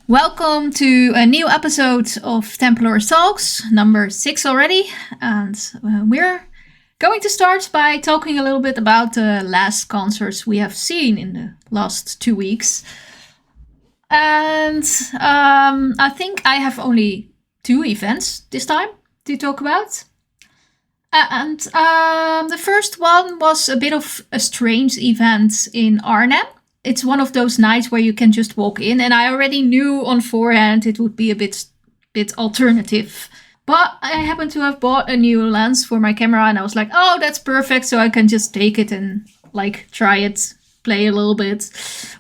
Welcome to a new episode of Templar Talks, number 6 already. And we're going to start by talking a little bit about the last concerts we have seen in the last 2 weeks. And I think I have only 2 events this time to talk about. And the first one was a bit of a strange event in Arnhem. It's one of those nights where you can just walk in, and I already knew on forehand it would be a bit alternative. But I happened to have bought a new lens for my camera, and I was like, oh, that's perfect, so I can just take it and try it, play a little bit,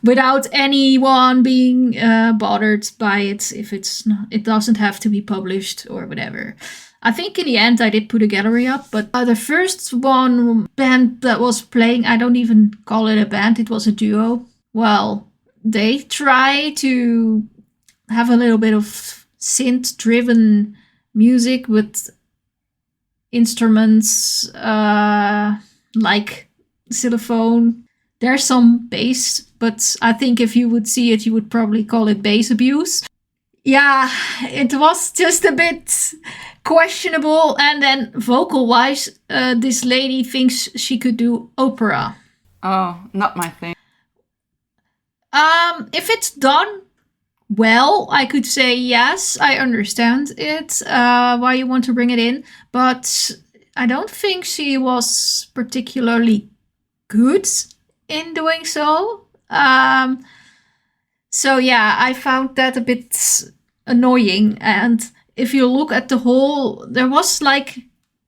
without anyone being bothered by it if it doesn't have to be published or whatever. I think in the end I did put a gallery up, but the first one band that was playing, I don't even call it a band, it was a duo. Well, they try to have a little bit of synth-driven music with instruments like xylophone. There's some bass, but I think if you would see it, you would probably call it bass abuse. Yeah, it was just a bit questionable. And then vocal-wise, this lady thinks she could do opera. Oh, not my thing. If it's done well, I could say yes, I understand it, why you want to bring it in. But I don't think she was particularly good in doing so. So yeah, I found that a bit annoying. And if you look at the whole, there was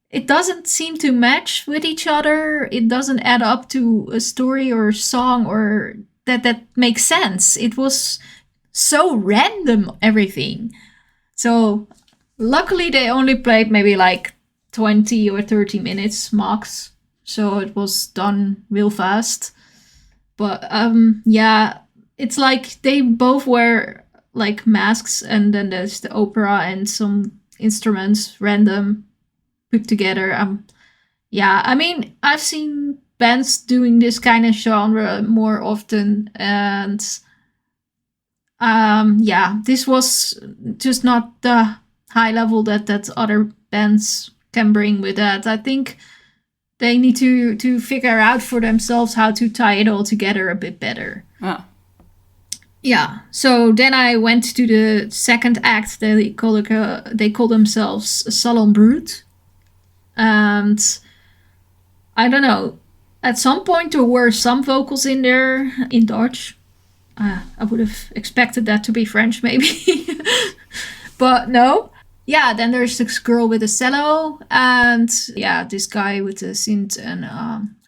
it doesn't seem to match with each other. It doesn't add up to a story or a song or that makes sense. It was so random, everything. So luckily they only played maybe 20 or 30 minutes max. So it was done real fast. But yeah, it's they both wear masks, and then there's the opera and some instruments random put together. Yeah, I mean, I've seen bands doing this kind of genre more often, and yeah, this was just not the high level that other bands can bring with that. I think they need to figure out for themselves how to tie it all together a bit better. Oh. Yeah, so then I went to the second act. They call themselves Salon Brut. And I don't know, at some point there were some vocals in there in Dutch. I would have expected that to be French maybe. But no. Yeah, then there's this girl with a cello, and yeah, this guy with a synth and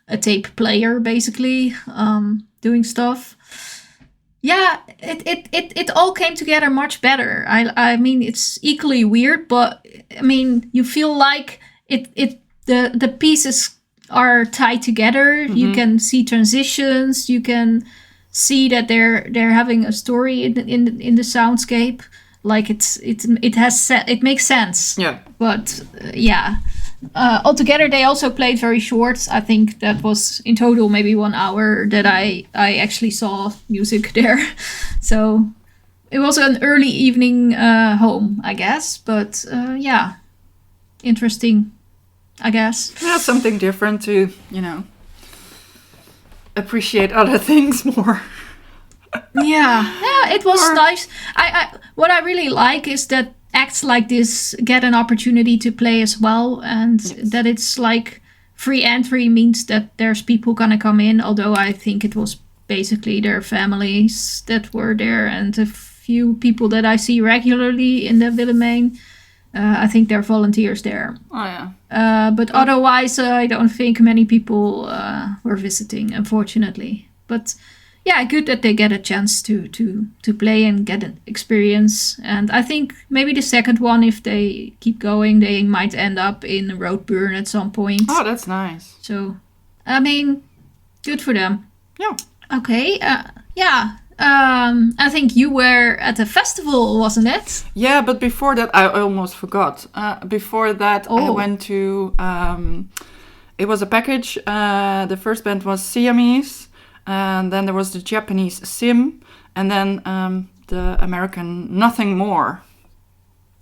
a tape player basically doing stuff. Yeah, it all came together much better. I mean, it's equally weird, but I mean, you feel like the pieces are tied together. Mm-hmm. You can see transitions. You can see that they're having a story in the soundscape. It makes sense. Yeah. But yeah. Altogether, they also played very short. I think that was in total maybe 1 hour that I actually saw music there. So it was an early evening home, I guess. But yeah, interesting, I guess. Yeah, something different to, appreciate other things more. Yeah, it was nice. What I really like is that acts like this get an opportunity to play as well, and yes, that it's free entry means that there's people gonna come in, although I think it was basically their families that were there and a few people that I see regularly in the Willemijn. I think they're volunteers there. Oh yeah. But otherwise I don't think many people were visiting, unfortunately. But yeah, good that they get a chance to play and get an experience. And I think maybe the second one, if they keep going, they might end up in Roadburn at some point. Oh, that's nice. So, I mean, good for them. Yeah. Okay. Yeah. I think you were at a festival, wasn't it? Yeah, but before that, I almost forgot. Before that, I went to... it was a package. The first band was Siamese. And then there was the Japanese Sim. And then the American Nothing More.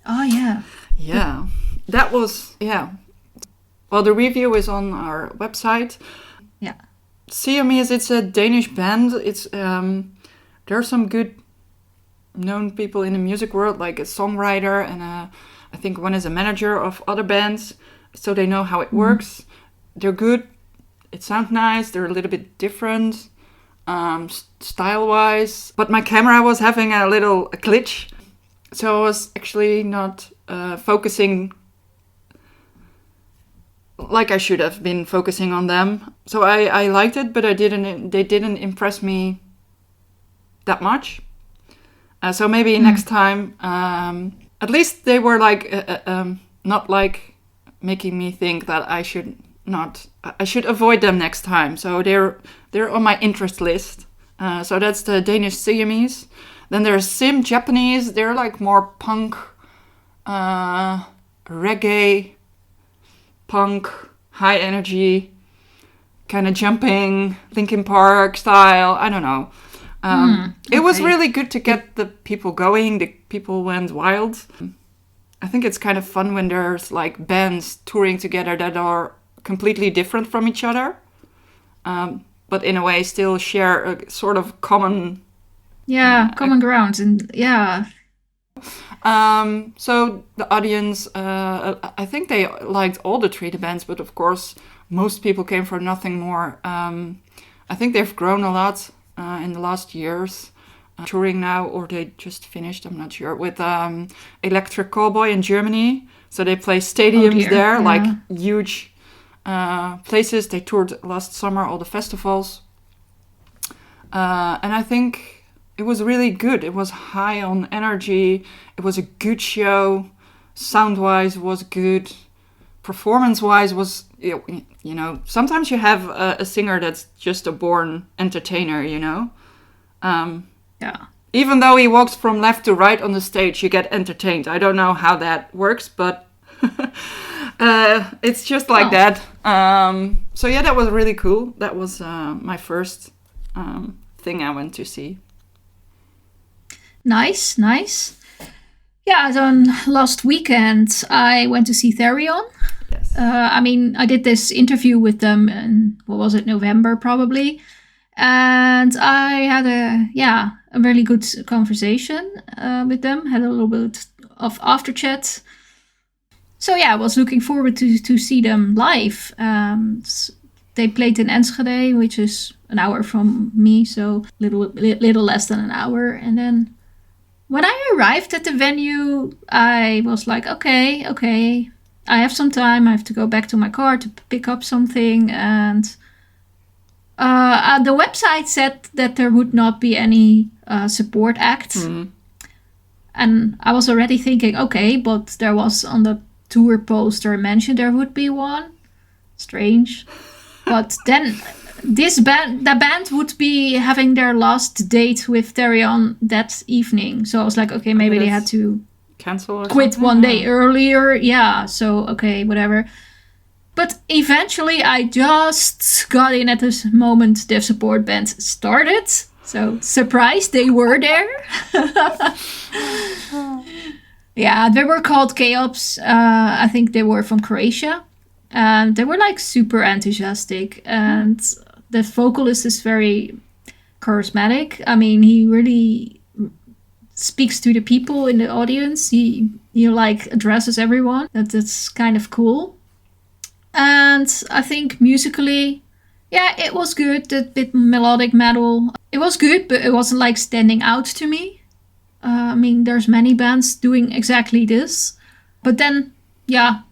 Oh, yeah. Yeah. That was, yeah. Well, the review is on our website. Yeah. Siamese, it's a Danish band. It's there are some good known people in the music world, like a songwriter and I think one is a manager of other bands, so they know how it works. They're good. It sounds nice. They're a little bit different style-wise. But my camera was having a little glitch, so I was actually not focusing like I should have been focusing on them. So I liked it, but they didn't impress me that much. So maybe next time, at least they were like not like making me think that I should avoid them next time. So they're on my interest list. So that's the Danish Siamese. Then there's Sim Japanese. They're like more punk, reggae, punk, high energy, kind of jumping, Linkin Park style. I don't know. It was really good to get the people going. The people went wild. I think it's kind of fun when there's like bands touring together that are completely different from each other, but in a way still share a sort of common... common ground. And yeah. So the audience, I think they liked all the three bands, but of course most people came for Nothing More. I think they've grown a lot in the last years, touring now, or they just finished, I'm not sure, with Electric Callboy in Germany. So they play stadiums there, like huge places. They toured last summer, all the festivals. And I think it was really good. It was high on energy. It was a good show. Sound-wise was good. Performance-wise was, you know, sometimes you have a singer that's just a born entertainer, you know? Even though he walks from left to right on the stage, you get entertained. I don't know how that works, but it's just like that. So yeah, that was really cool. That was my first thing I went to see. Nice. Yeah, then last weekend I went to see Therion. Yes. I mean, I did this interview with them in, what was it, November probably. And I had a really good conversation with them. Had a little bit of after chat. So yeah, I was looking forward to see them live. They played in Enschede, which is an hour from me, so little less than an hour. And then when I arrived at the venue, I was like, okay, I have some time. I have to go back to my car to pick up something. And the website said that there would not be any support act. And I was already thinking, okay, but there was on the tour poster mentioned there would be one. Strange. But then the band would be having their last date with Therion that evening. So I was like, okay, maybe they had to cancel or quit something? one day earlier. Yeah, so okay, whatever. But eventually I just got in at this moment the support band started. So surprised they were there. Yeah, they were called Chaos. I think they were from Croatia. And they were like super enthusiastic. And the vocalist is very charismatic. I mean, he really speaks to the people in the audience. He like addresses everyone. That's kind of cool. And I think musically, yeah, it was good. That bit melodic metal. It was good, but it wasn't like standing out to me. I mean, there's many bands doing exactly this. But then, yeah,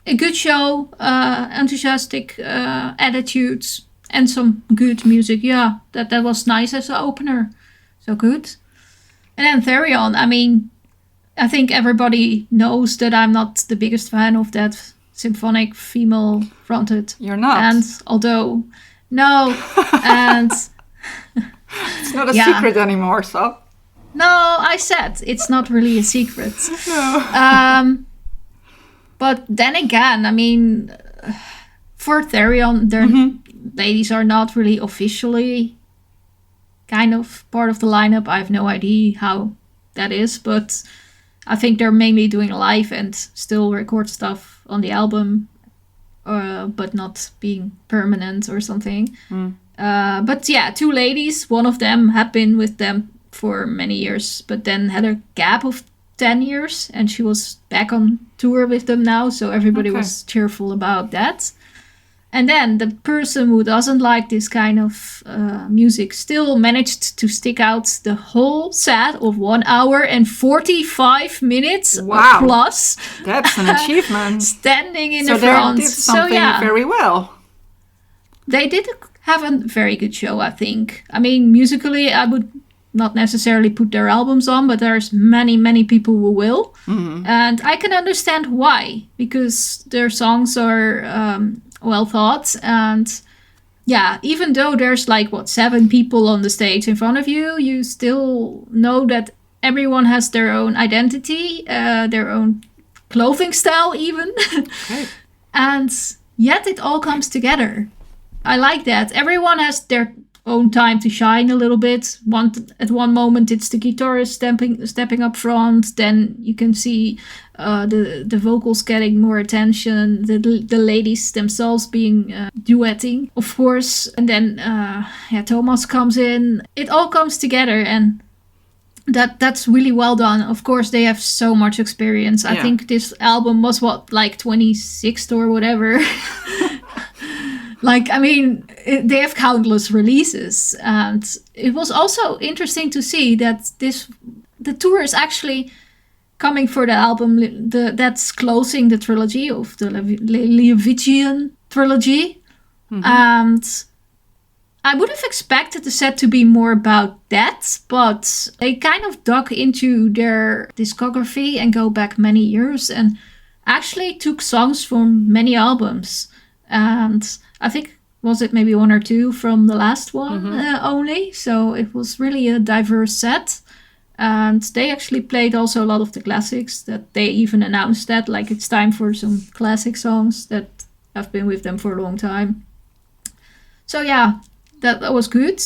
a good show, enthusiastic attitudes, and some good music. Yeah, that was nice as an opener. So good. And then Therion, I mean, I think everybody knows that I'm not the biggest fan of that symphonic female fronted. You're not? And although, no, and... It's not a secret anymore, so... No, I said it's not really a secret. No. But then again, I mean, for Therion, their ladies are not really officially kind of part of the lineup. I have no idea how that is, but I think they're mainly doing live and still record stuff on the album, but not being permanent or something. But yeah, 2 ladies. One of them had been with them for many years, but then had a gap of 10 years, and she was back on tour with them now, so everybody was cheerful about that. And then the person who doesn't like this kind of music still managed to stick out the whole set of 1 hour and 45 minutes plus. That's an achievement. Standing in the front. They did something very well. They did have a very good show, I think. I mean, musically, I would not necessarily put their albums on, but there's many people who will. And I can understand why, because their songs are well thought, and yeah, even though there's like 7 people on the stage in front of you, you still know that everyone has their own identity, their own clothing style even. And yet it all comes together. I like that. Everyone has their own time to shine a little bit. At one moment it's the guitarist stepping up front, then you can see the vocals getting more attention, the ladies themselves being duetting, of course, and then Thomas comes in. It all comes together, and that's really well done. Of course, they have so much experience. I think this album was 26th or whatever. Like, I mean, they have countless releases, and it was also interesting to see that the tour is actually coming for the album that's closing the trilogy of the Leovigian trilogy. And I would have expected the set to be more about that, but they kind of dug into their discography and go back many years and actually took songs from many albums. And I think, was it maybe 1 or 2 from the last one only? So it was really a diverse set. And they actually played also a lot of the classics that they even announced that, like, it's time for some classic songs that have been with them for a long time. So yeah, that was good.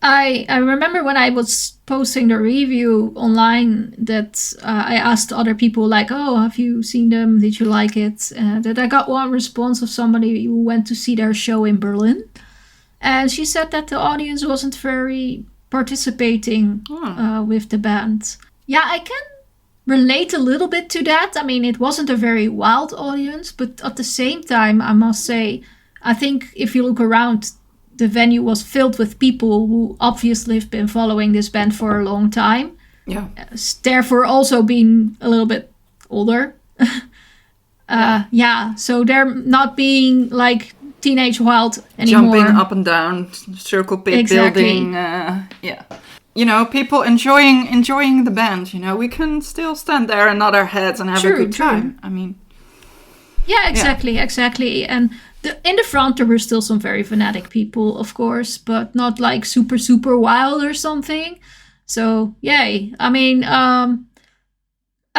I remember when I was posting the review online that I asked other people, like, oh, have you seen them? Did you like it? That I got one response of somebody who went to see their show in Berlin. And she said that the audience wasn't very participating with the band. Yeah, I can relate a little bit to that. I mean, it wasn't a very wild audience, but at the same time, I must say, I think if you look around, the venue was filled with people who obviously have been following this band for a long time. Yeah. Therefore also being a little bit older. So they're not being like teenage wild anymore. Jumping up and down, circle pit building. You know, people enjoying the band. You know, we can still stand there and nod our heads and have a good time. I mean... Yeah, exactly. And in the front, there were still some very fanatic people, of course, but not like super, super wild or something. So, yay. I mean, I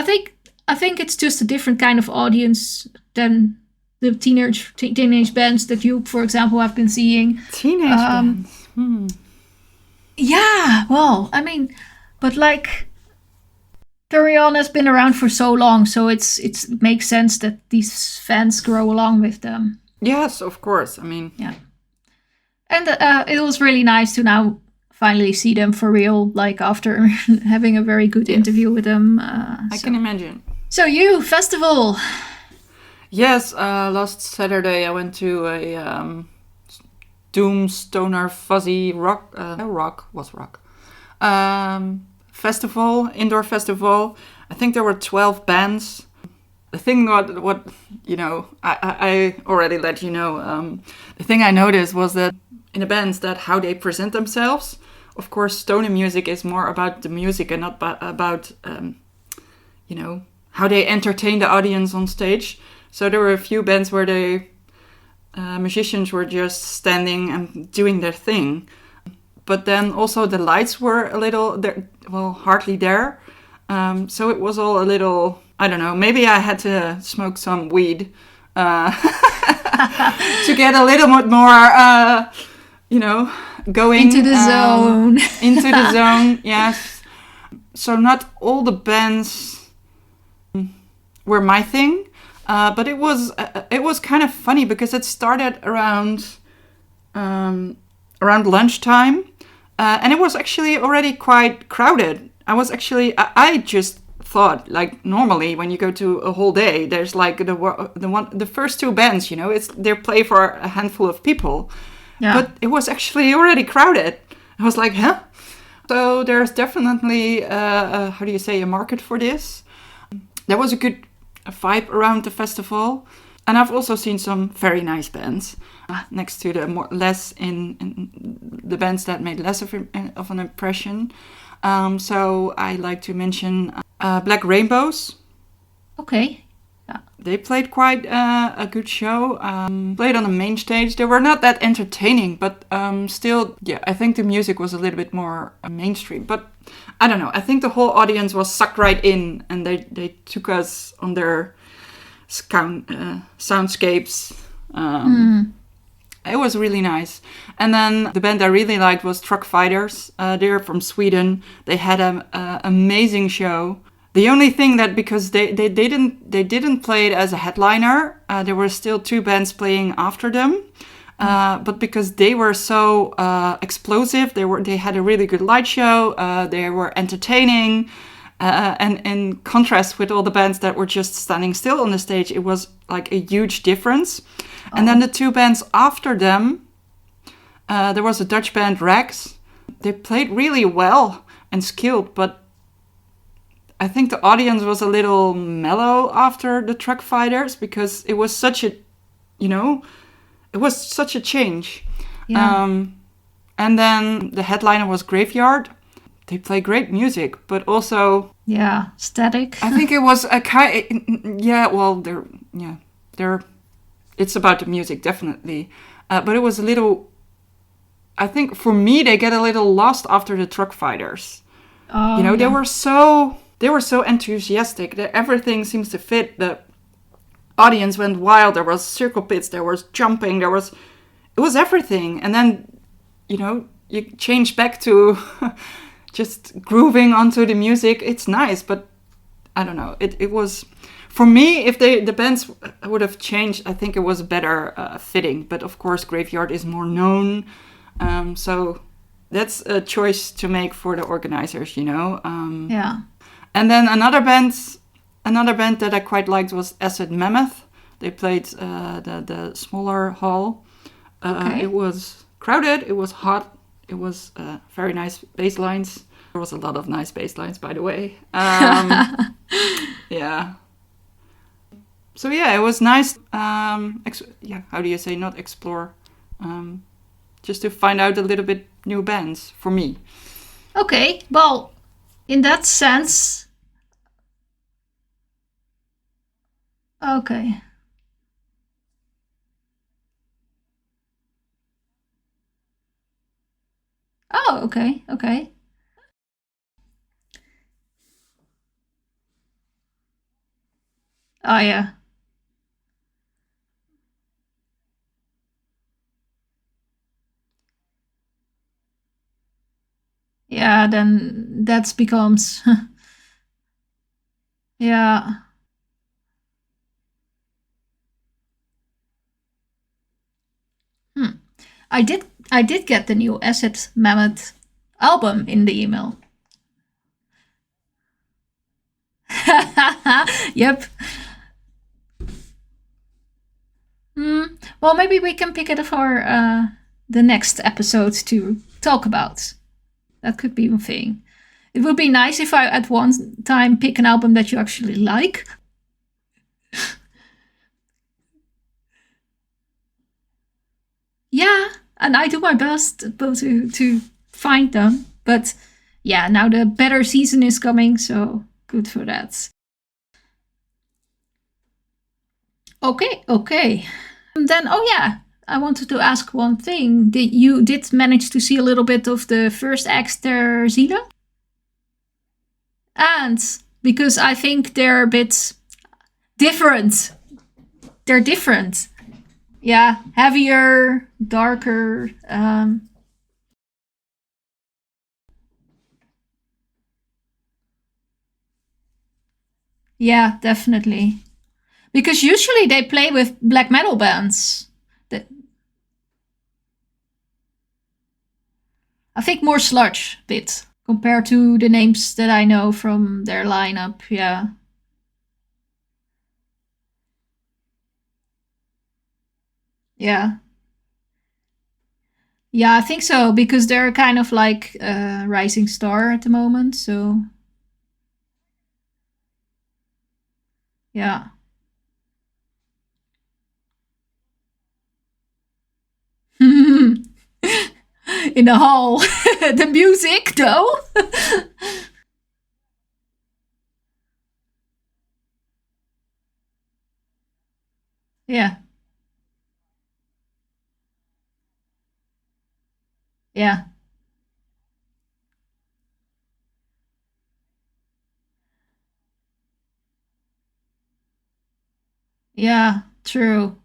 think it's just a different kind of audience than the teenage bands that you, for example, have been seeing. Teenage bands? Yeah, well, I mean, but like... Therion has been around for so long, so it makes sense that these fans grow along with them. Yes, of course. I mean... Yeah. And it was really nice to now finally see them for real, like after having a very good interview with them. I can imagine. So you, festival. Yes, last Saturday I went to a doom stoner fuzzy rock festival, indoor festival. I think there were 12 bands. The thing what you know, I already let you know. The thing I noticed was that in the bands, that how they present themselves. Of course, stoner music is more about the music and not about you know, how they entertain the audience on stage. So there were a few bands where the musicians were just standing and doing their thing. But then also the lights were a little, hardly there. So it was all a little, I don't know, maybe I had to smoke some weed to get a little bit more, you know, going. Into the zone. Into the zone, yes. So not all the bands were my thing, but it was kind of funny because it started around lunchtime, and it was actually already quite crowded. I just thought, like, normally when you go to a whole day, there's like the first two bands, they play for a handful of people, but it was actually already crowded. I was like, huh? So there's definitely how do you say, a market for this. There was a good vibe around the festival, and I've also seen some very nice bands next to the less in the bands that made less of an impression. So I like to mention Black Rainbows. Okay. They played quite a good show. Played on the main stage. They were not that entertaining, but still, yeah, I think the music was a little bit more mainstream. But I don't know. I think the whole audience was sucked right in, and they took us on their soundscapes. It was really nice. And then the band I really liked was Truck Fighters. They're from Sweden. They had an amazing show. The only thing that, because they didn't play it as a headliner, there were still two bands playing after them. But because they were so explosive, they had a really good light show. They were entertaining, and in contrast with all the bands that were just standing still on the stage, it was like a huge difference. And then the two bands after them, there was a Dutch band, Rex. They played really well and skilled, but I think the audience was a little mellow after the Truck Fighters, because it was such a, it was such a change. Yeah. And then the headliner was Graveyard. They play great music, but also... Yeah, static. I think it was a kind... Yeah, well, they're... It's about the music, definitely. But it was a little... I think for me, they get a little lost after the Truck Fighters. Oh, They were so enthusiastic that everything seems to fit. The audience went wild. There was circle pits. There was jumping. It was everything. And then, you change back to just grooving onto the music. It's nice, but I don't know. It was, for me, if the bands would have changed, I think it was better fitting. But of course, Graveyard is more known. So that's a choice to make for the organizers, Yeah. And then another band that I quite liked was Acid Mammoth. They played the smaller hall. Okay. It was crowded. It was hot. It was very nice bass lines. There was a lot of nice bass lines, by the way. Yeah. So yeah, it was nice. How do you say, not explore? Just to find out a little bit new bands for me. Okay, well, in that sense... Okay. Oh, okay, okay. Oh, yeah. Yeah, then that becomes... Yeah. I did get the new Acid Mammoth album in the email. Yep. Well, maybe we can pick it for the next episode to talk about. That could be a thing. It would be nice if I at one time pick an album that you actually like. Yeah, and I do my best to find them. But yeah, now the better season is coming, so good for that. Okay. And then, oh yeah, I wanted to ask one thing. You did manage to see a little bit of the first act, Der Ziele? And because I think they're a bit different. They're different. Yeah, heavier, darker. Yeah, definitely. Because usually they play with black metal bands. I think more sludge bit compared to the names that I know from their lineup. Yeah. Yeah. Yeah, I think so because they're kind of like a rising star at the moment. So yeah. In the hall, the music though. Yeah. Yeah. Yeah. True.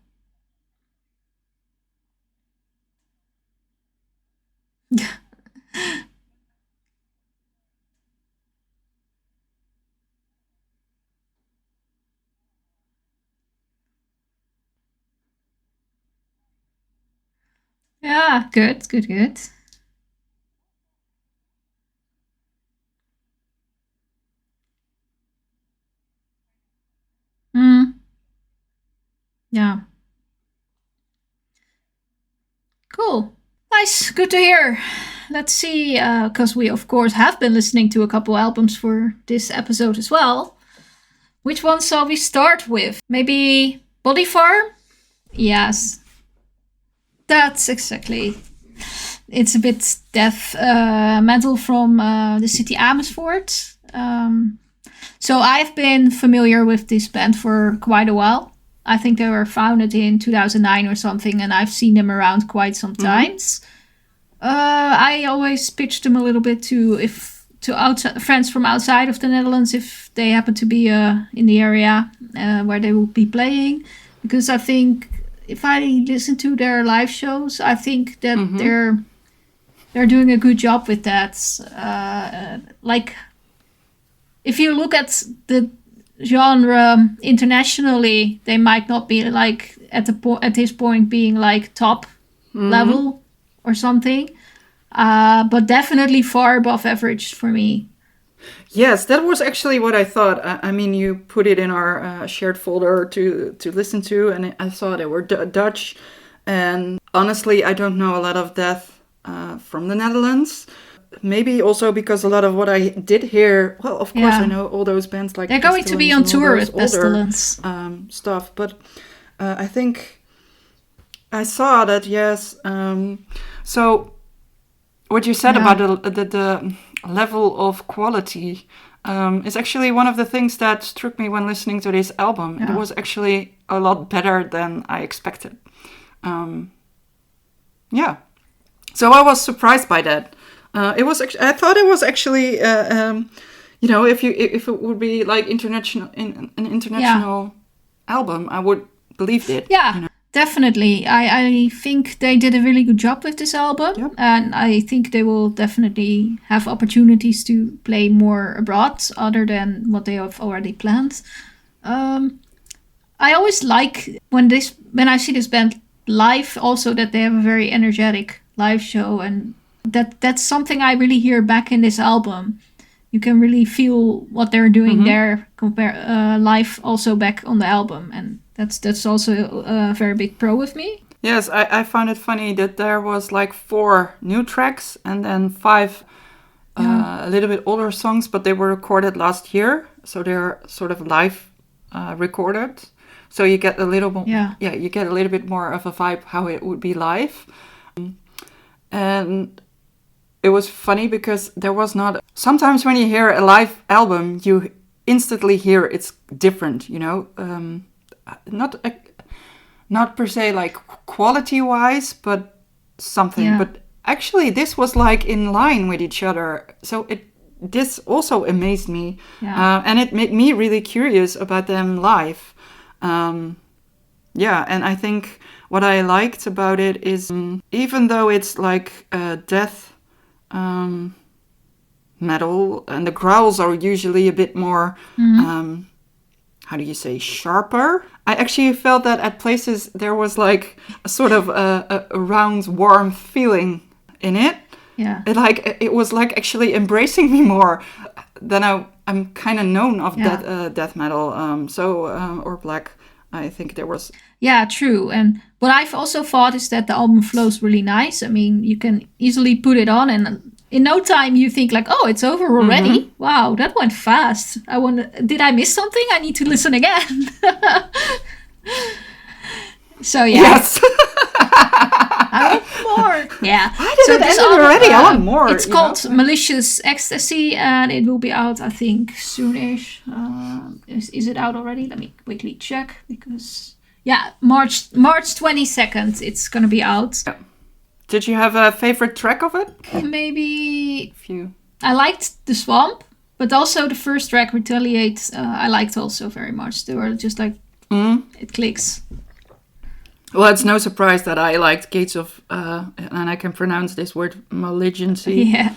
Yeah. Good. Good. Good. Mm, yeah. Cool. Nice. Good to hear. Let's see, because we of course have been listening to a couple albums for this episode as well. Which one shall we start with? Maybe Bodyfarm? Yes, that's exactly. It's a bit death metal from the city Amersfoort. So I've been familiar with this band for quite a while. I think they were founded in 2009 or something, and I've seen them around quite some times. I always pitch them a little bit to outside, friends from outside of the Netherlands if they happen to be in the area where they will be playing, because I think if I listen to their live shows, I think that they're doing a good job with that. Like if you look at the genre internationally, they might not be like at this point being like top level or something, but definitely far above average for me. Yes, that was actually what I thought. I mean, you put it in our shared folder to listen to, and I saw they were Dutch. And honestly, I don't know a lot of death from the Netherlands. Maybe also because a lot of what I did hear, well, of course, I know all those bands like they're going to be on tour with Pestilence stuff, but I think I saw that. Yes. So what you said about the level of quality is actually one of the things that struck me when listening to this album. It was actually a lot better than I expected. Yeah. So I was surprised by that. It was. I thought it was actually, you know, if it would be like an international album, I would believe it. Yeah, you know? definitely. I think they did a really good job with this album, and I think they will definitely have opportunities to play more abroad, other than what they have already planned. I always like when I see this band live, also that they have a very energetic live show, and that's something I really hear back in this album. You can really feel what they're doing there live also back on the album, and that's also a very big pro with me. Yes, I found it funny that there was like 4 new tracks and then 5 a little bit older songs, but they were recorded last year, so they're sort of live recorded. So you get a little more, you get a little bit more of a vibe how it would be live. And it was funny because there was not... Sometimes when you hear a live album, you instantly hear it's different, you know? Not per se like quality-wise, but something. Yeah. But actually, this was like in line with each other. So this also amazed me. Yeah. And it made me really curious about them live. Yeah, and I think what I liked about it is even though it's like death metal, and the growls are usually a bit more how do you say, sharper. I actually felt that at places there was like a sort of a round, warm feeling in it. Yeah. It was like actually embracing me more than I'm kind of known of death metal. Or black. I think there was. Yeah, true. And what I've also thought is that the album flows really nice. I mean, you can easily put it on and in no time you think like, oh, it's over already. Mm-hmm. Wow, that went fast. Did I miss something? I need to listen again. So yeah. Yes. I want more. Yeah. Why did it end already? I want more. It's called Malicious Ecstasy, and it will be out, I think, soonish. Is it out already? Let me quickly check because March 22nd. It's gonna be out. Yeah. Did you have a favorite track of it? Maybe a few. I liked The Swamp, but also the first track, Retaliate. I liked also very much. They were just like it clicks. Well, it's no surprise that I liked Gates of, and I can pronounce this word, malignancy. Yeah.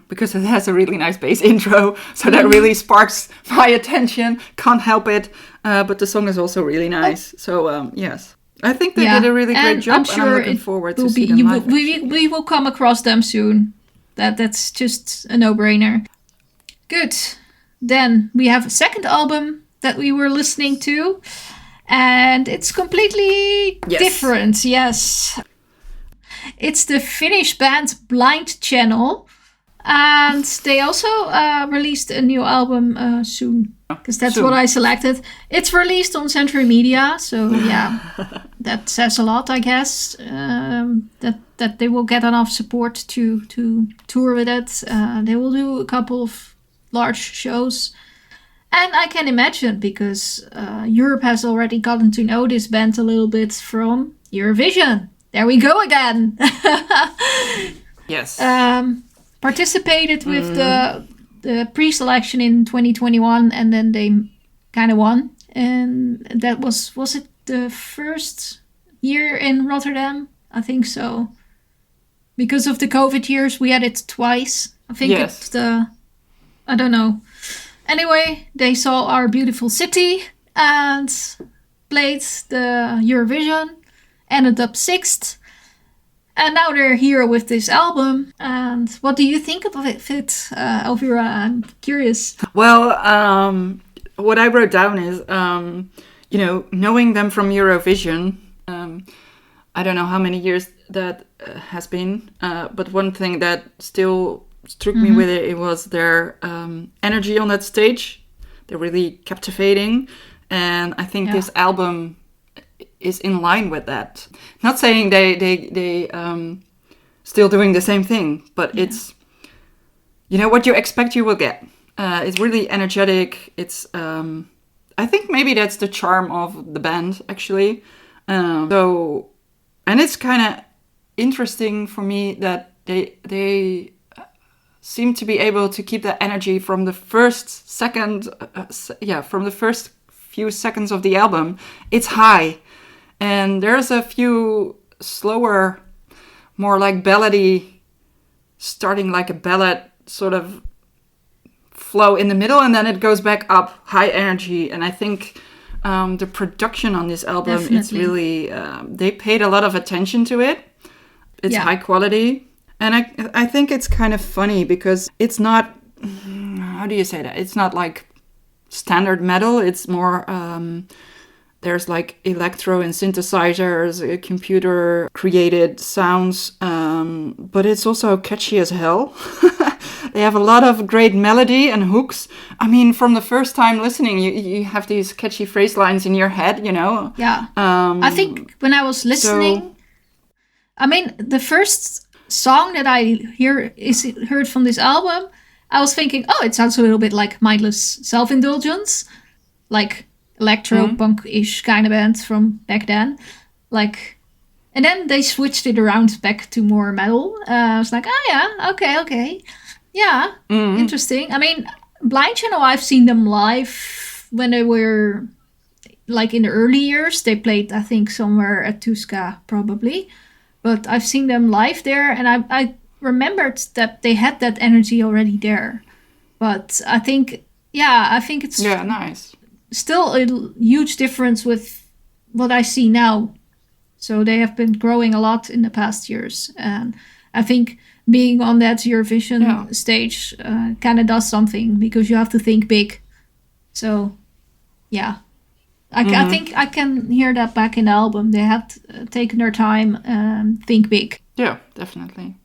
Because it has a really nice bass intro, so that really sparks my attention. Can't help it. But the song is also really nice. So, yes. I think they did a really great job, I'm sure and I'm looking forward to see them live. We will come across them soon. That's just a no-brainer. Good. Then we have a second album that we were listening to. And it's completely different, yes. It's the Finnish band Blind Channel. And they also released a new album soon. Because that's what I selected. It's released on Century Media. So yeah, that says a lot, I guess. That they will get enough support to tour with it. They will do a couple of large shows. And I can imagine, because Europe has already gotten to know this band a little bit from Eurovision. There we go again. Yes. Participated with the pre-selection in 2021, and then they kind of won. And that was it the first year in Rotterdam? I think so. Because of the COVID years, we had it twice. I think it's I don't know. Anyway, they saw our beautiful city and played the Eurovision, ended up 6th. And now they're here with this album. And what do you think of it, Elvira? I'm curious. Well, what I wrote down is, knowing them from Eurovision, I don't know how many years that has been, but one thing that still struck me with it was their energy on that stage. They're really captivating, and I think this album is in line with that. Not saying they still doing the same thing, but it's what you expect you will get. It's really energetic. It's I think maybe that's the charm of the band, actually. And it's kind of interesting for me that they seem to be able to keep that energy from the first few seconds of the album. It's high, and there's a few slower, more like ballady, starting like a ballad sort of flow in the middle, and then it goes back up, high energy. And I think the production on this album, it's really they paid a lot of attention to it. It's high quality. And I think it's kind of funny because it's not, how do you say that? It's not like standard metal. It's more, there's like electro and synthesizers, computer created sounds, but it's also catchy as hell. They have a lot of great melody and hooks. I mean, from the first time listening, you have these catchy phrase lines in your head, Yeah. I think when I was listening, the first song that I heard from this album, I was thinking, oh, it sounds a little bit like Mindless Self-Indulgence, like electro-punk-ish kind of band from back then. And then they switched it around back to more metal. I was like, oh yeah, okay. Yeah, interesting. I mean, Blind Channel, I've seen them live when they were like in the early years. They played, I think, somewhere at Tuska, probably. But I've seen them live there, and I remembered that they had that energy already there. But I think it's nice. still a huge difference with what I see now. So they have been growing a lot in the past years. And I think being on that Eurovision stage kind of does something, because you have to think big. So, yeah. I think I can hear that back in the album. They have taken their time and think big. Yeah, definitely.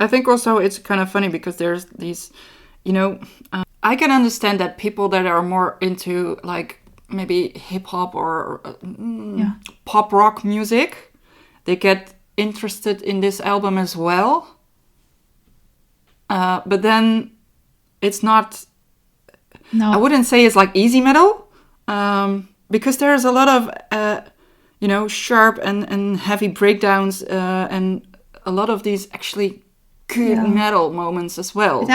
I think also it's kind of funny because there's these, I can understand that people that are more into like maybe hip hop or pop rock music, they get interested in this album as well. But then it's not, I wouldn't say it's like easy metal, because there's a lot of, sharp and heavy breakdowns and a lot of these actually good metal moments as well.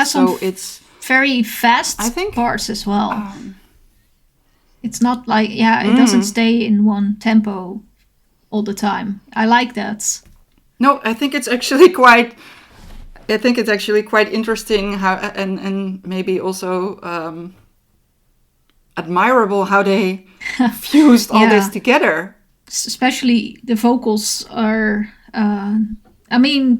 It's very fast parts as well. It's not like, it doesn't stay in one tempo all the time. I like that. No, I think it's actually quite interesting how, and maybe also admirable how they fused all this together. Especially the vocals are,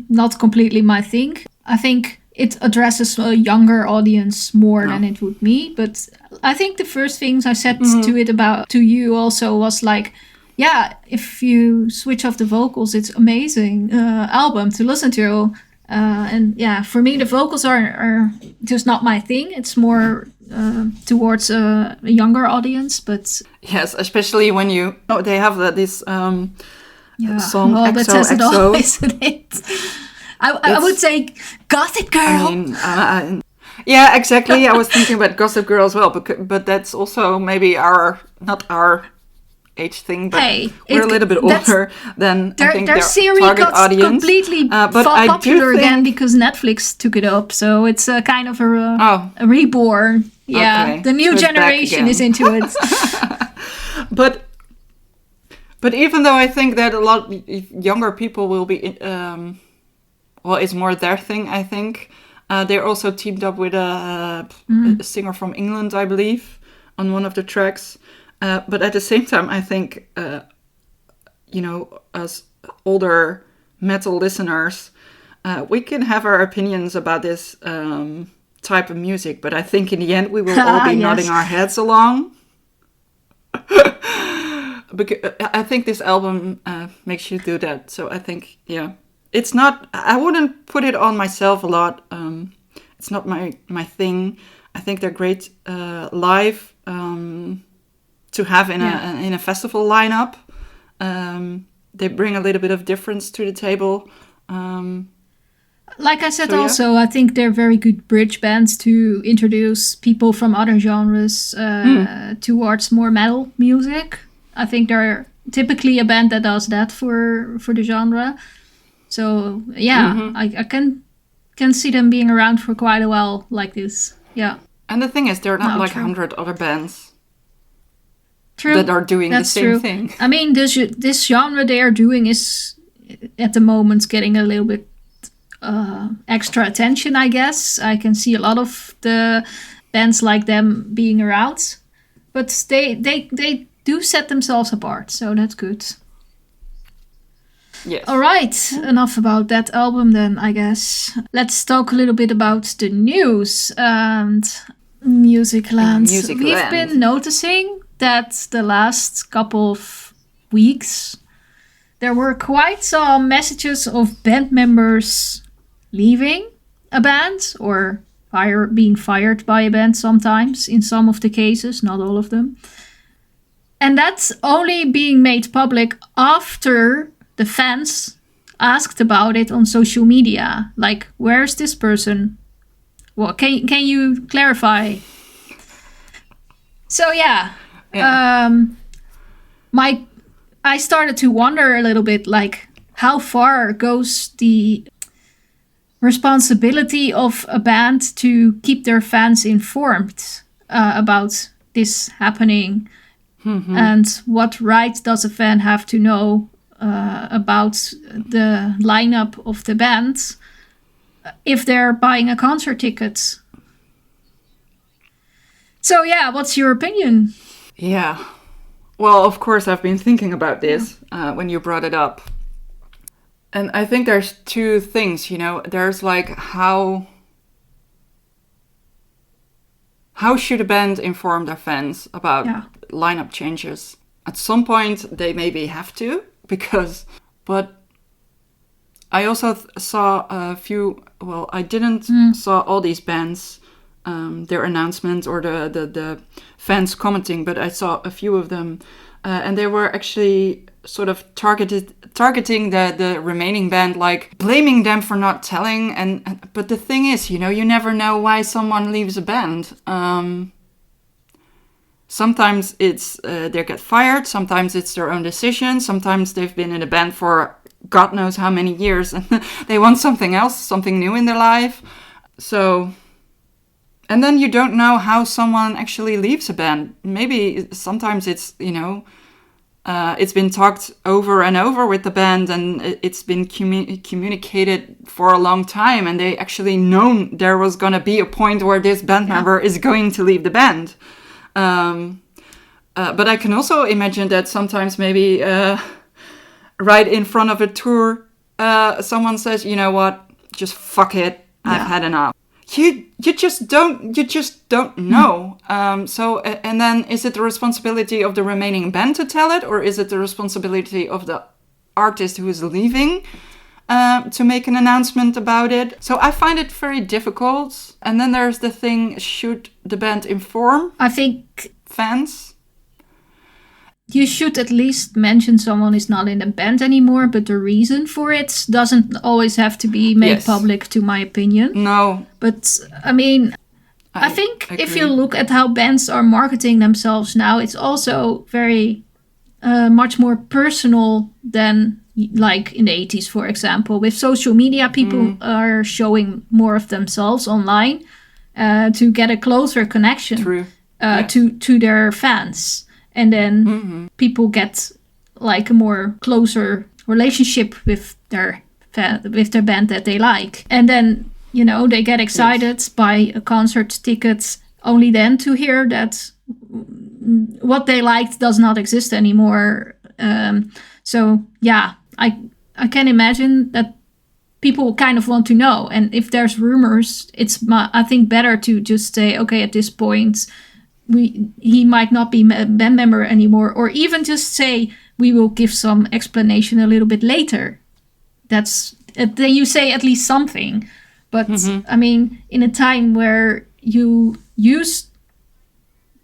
not completely my thing. I think it addresses a younger audience more than it would me. But I think the first things I said to you also was like, if you switch off the vocals, it's amazing album to listen to. For me, the vocals are just not my thing. It's more towards a younger audience. But yes, especially when they have this song that XO, says it all, XO. isn't it? I would say Gothic Girl. Yeah, exactly. I was thinking about Gossip Girl as well, but that's also maybe not our age thing, but we're a little bit older than I think their target audience. Completely popular again because Netflix took it up, so it's a kind of a reborn. Yeah, okay. The new generation is into it. But even though I think that a lot of younger people will be, it's more their thing, I think. They're also teamed up with a singer from England, I believe, on one of the tracks. But at the same time, I think, as older metal listeners, we can have our opinions about this type of music. But I think in the end, we will all be nodding our heads along. Because I think this album makes you do that. So I think, it's not, I wouldn't put it on myself a lot. It's not my thing. I think they're great live to have in a festival lineup. They bring a little bit of difference to the table. Like I said, I think they're very good bridge bands to introduce people from other genres towards more metal music. I think they're typically a band that does that for the genre. So I can see them being around for quite a while like this. Yeah. And the thing is, there are not 100 other bands that are doing the same thing. I mean, this genre they are doing is at the moment getting a little bit extra attention, I guess. I can see a lot of the bands like them being around, but they do set themselves apart, so that's good. Yes. All right, enough about that album then, I guess. Let's talk a little bit about the news and Musicland. We've been noticing that the last couple of weeks there were quite some messages of band members leaving a band or being fired by a band sometimes, in some of the cases, not all of them. And that's only being made public after the fans asked about it on social media. Like, where's this person? Well, can you clarify? So I started to wonder a little bit, like, how far goes the responsibility of a band to keep their fans informed about this happening? And what right does a fan have to know about the lineup of the band if they're buying a concert ticket? So yeah, what's your opinion? Yeah. Well, of course, I've been thinking about this when you brought it up. And I think there's two things, you know. There's like how should a band inform their fans about lineup changes? At some point, they maybe have to, but I also saw a few, well, I didn't saw all these bands, their announcements or the fans commenting, but I saw a few of them, and they were actually sort of targeting the remaining band, like blaming them for not telling. But the thing is, you know, you never know why someone leaves a band. Sometimes it's they get fired. Sometimes it's their own decision. Sometimes they've been in a band for God knows how many years and they want something else, something new in their life. So, and then you don't know how someone actually leaves a band. Maybe sometimes it's, you know, it's been talked over and over with the band, and it's been communicated for a long time, and they actually known there was going to be a point where this band member is going to leave the band. But I can also imagine that sometimes maybe right in front of a tour, someone says, you know what, just fuck it, I've had enough. You just don't know. So and then is it the responsibility of the remaining band to tell it, or is it the responsibility of the artist who is leaving to make an announcement about it? So I find it very difficult. And then there's the thing: should the band inform? I think fans. You should at least mention someone is not in the band anymore, but the reason for it doesn't always have to be made public, to my opinion. No. But, I mean, I think if you look at how bands are marketing themselves now, it's also very much more personal than, like, in the 80s, for example. With social media, people are showing more of themselves online to get a closer connection to their fans. And then people get like a more closer relationship with their band that they like. And then, you know, they get excited, buy a concert ticket, only then to hear that what they liked does not exist anymore. So, yeah, I can imagine that people kind of want to know. And if there's rumors, it's, I think, better to just say, okay, at this point, he might not be a band member anymore, or even just say we will give some explanation a little bit later. That's then you say at least something. But I mean, in a time where you use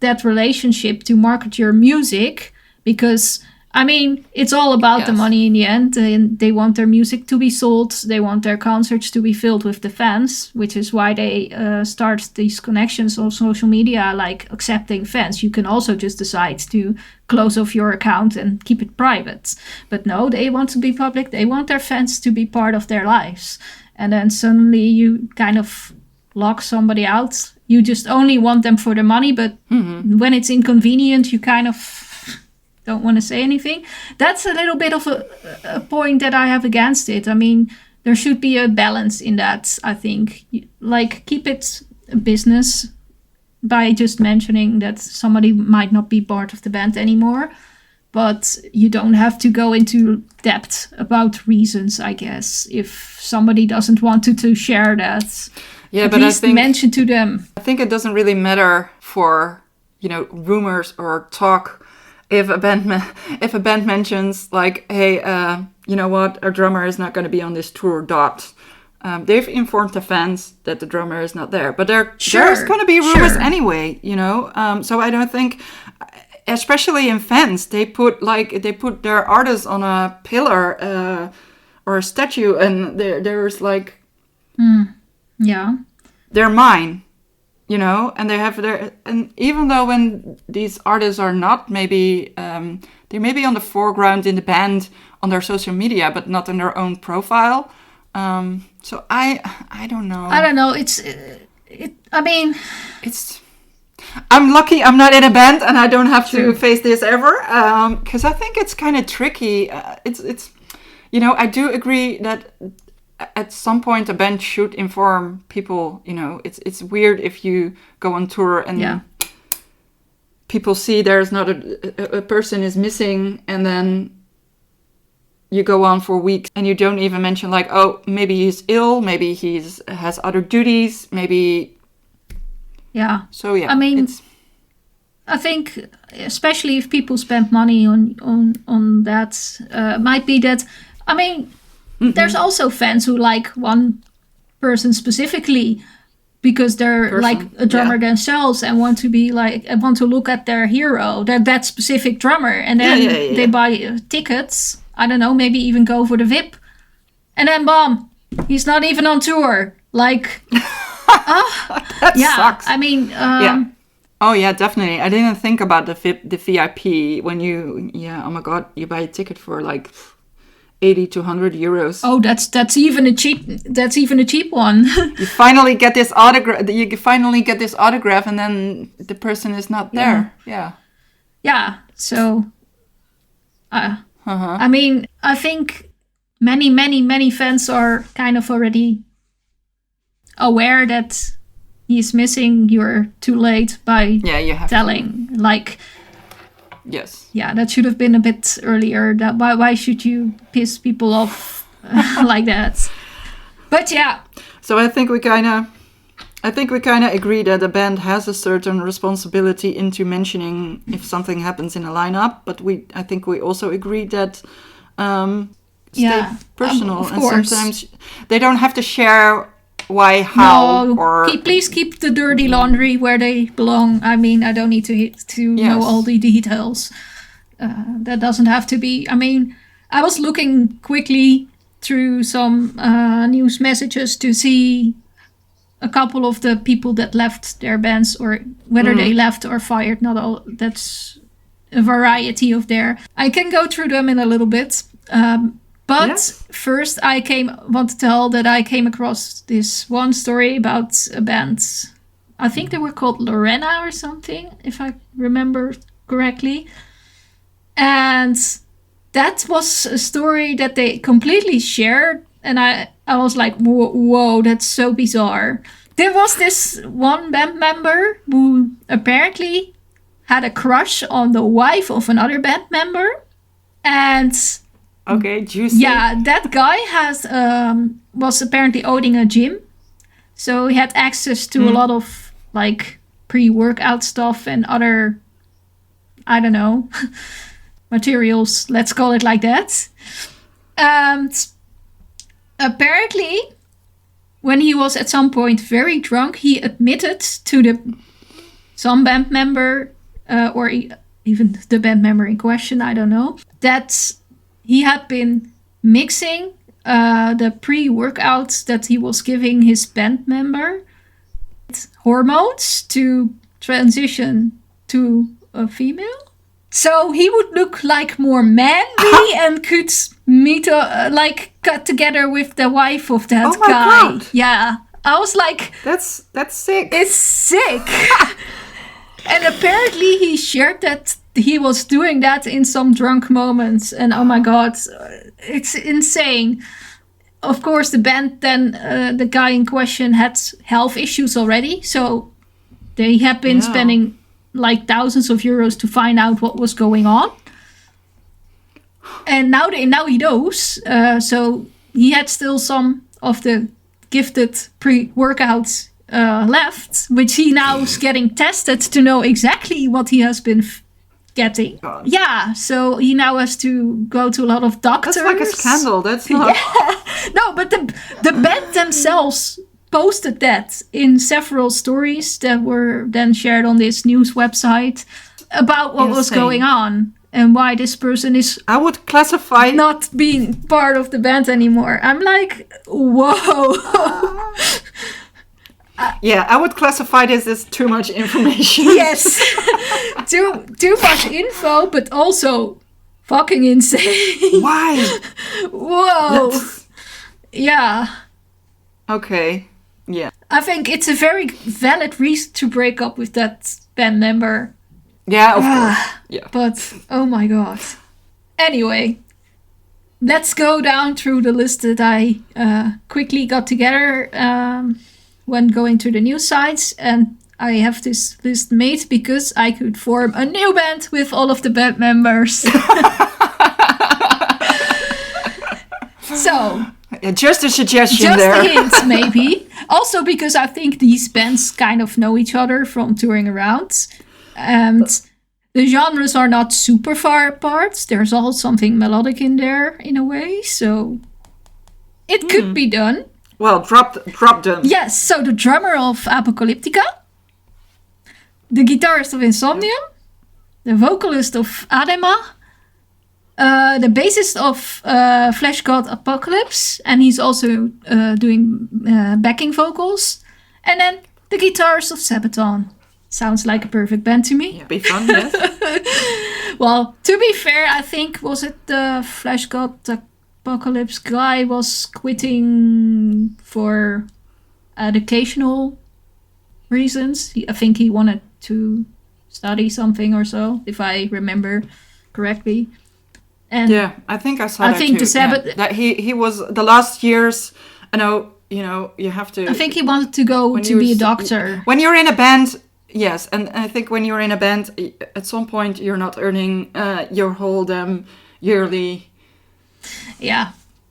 that relationship to market your music, because I mean, it's all about the money in the end, and they want their music to be sold. They want their concerts to be filled with the fans, which is why they start these connections on social media, like accepting fans. You can also just decide to close off your account and keep it private. But no, they want to be public. They want their fans to be part of their lives. And then suddenly you kind of lock somebody out. You just only want them for the money, but when it's inconvenient, you kind of don't want to say anything. That's a little bit of a point that I have against it. I mean, there should be a balance in that, I think. Like, keep it a business by just mentioning that somebody might not be part of the band anymore. But you don't have to go into depth about reasons, I guess, if somebody doesn't want to share that. Yeah, at but least I think mention to them. I think it doesn't really matter for, you know, rumors or talk. If a band mentions like, hey, you know what, our drummer is not going to be on this tour. They've informed the fans that the drummer is not there, but there's going to be rumors anyway, you know. So I don't think, especially in fans, they put their artists on a pillar or a statue, and there's like, they're mine. You know, and they have and even though when these artists are not maybe, they may be on the foreground in the band on their social media, but not in their own profile. So I don't know. I don't know. I'm lucky I'm not in a band and I don't have to face this ever. Because I think it's kind of tricky. It's, you know, I do agree that at some point a band should inform people. You know, it's weird if you go on tour and people see there's not a person is missing, and then you go on for weeks and you don't even mention like, oh, maybe he's ill, maybe has other duties, maybe. Yeah. So yeah, I mean, I think especially if people spend money on that, might be that. I mean, there's also fans who like one person specifically because they're like a drummer themselves and want to be like and want to look at their hero, that specific drummer, and then they buy tickets. I don't know, maybe even go for the VIP, and then bam, he's not even on tour. Like, that sucks. I mean, Oh yeah, definitely. I didn't think about the VIP when you. Yeah, oh my god, you buy a ticket for like 80 to 100 euros. Oh, that's even a cheap one. You finally get this autograph. You finally get this autograph, and then the person is not there. Yeah. So, I mean, I think many fans are kind of already aware that he's missing. You're too late by you have telling. Like, yes. Yeah, that should have been a bit earlier. That why should you piss people off like that? But yeah. So I think we kind of agree that the band has a certain responsibility into mentioning if something happens in a lineup. But I think we also agree that stay personal, of and course. Sometimes they don't have to share why, how, or please keep the dirty laundry where they belong. I mean, I don't need to know all the details. That doesn't have to be. I mean, I was looking quickly through some news messages to see a couple of the people that left their bands, or whether they left or fired. Not all. That's a variety of there. I can go through them in a little bit. But first, I want to tell that I came across this one story about a band. I think they were called Lorena or something, if I remember correctly. And that was a story that they completely shared. And I was like, whoa, that's so bizarre. There was this one band member who apparently had a crush on the wife of another band member. And okay, juicy. Yeah, that guy was apparently owning a gym, so he had access to a lot of like pre-workout stuff and other, I don't know, materials. Let's call it like that. And apparently, when he was at some point very drunk, he admitted to some band member or even the band member in question, I don't know, that he had been mixing the pre-workouts that he was giving his band member with hormones to transition to a female. So he would look like more manly and could got together with the wife of that guy. God. Yeah, I was like, that's sick. It's sick. And apparently he shared that he was doing that in some drunk moments, and oh my god, it's insane. Of course, the band then, the guy in question had health issues already, so they had been spending like thousands of euros to find out what was going on. And now he knows, so he had still some of the gifted pre-workouts left, which he now is getting tested to know exactly what he has been getting. God. Yeah, so he now has to go to a lot of doctors. That's like a scandal. That's not. Yeah. No, but the band themselves posted that in several stories that were then shared on this news website about what was going on and why this person is, I would classify, not being part of the band anymore. I'm like, whoa. Yeah, I would classify this as too much information. Yes. too much info, but also fucking insane. Why? Whoa. Yeah. Okay. Yeah. I think it's a very valid reason to break up with that band member. Yeah, of course. Yeah. But, oh my god. Anyway, let's go down through the list that I quickly got together when going to the news sites. And I have this list made because I could form a new band with all of the band members. So, just a suggestion just there. a hint, maybe. Also because I think these bands kind of know each other from touring around. And the genres are not super far apart. There's all something melodic in there, in a way. So, it could be done. Well, drop them. Yes, so the drummer of Apocalyptica, the guitarist of Insomnium, the vocalist of Adema, the bassist of Flesh God Apocalypse, and he's also doing backing vocals, and then the guitarist of Sabaton. Sounds like a perfect band to me. Yeah, be fun, yes. Well, to be fair, I think, was it the Flesh God Apocalypse guy was quitting for educational reasons. I think he wanted to study something or so, if I remember correctly. And yeah, I think I saw that think too. the Sabbath. Yeah. That he was the last years. I know, you have to. I think he wanted to go to be a doctor. When you're in a band, yes, and I think when you're in a band, at some point you're not earning your whole yearly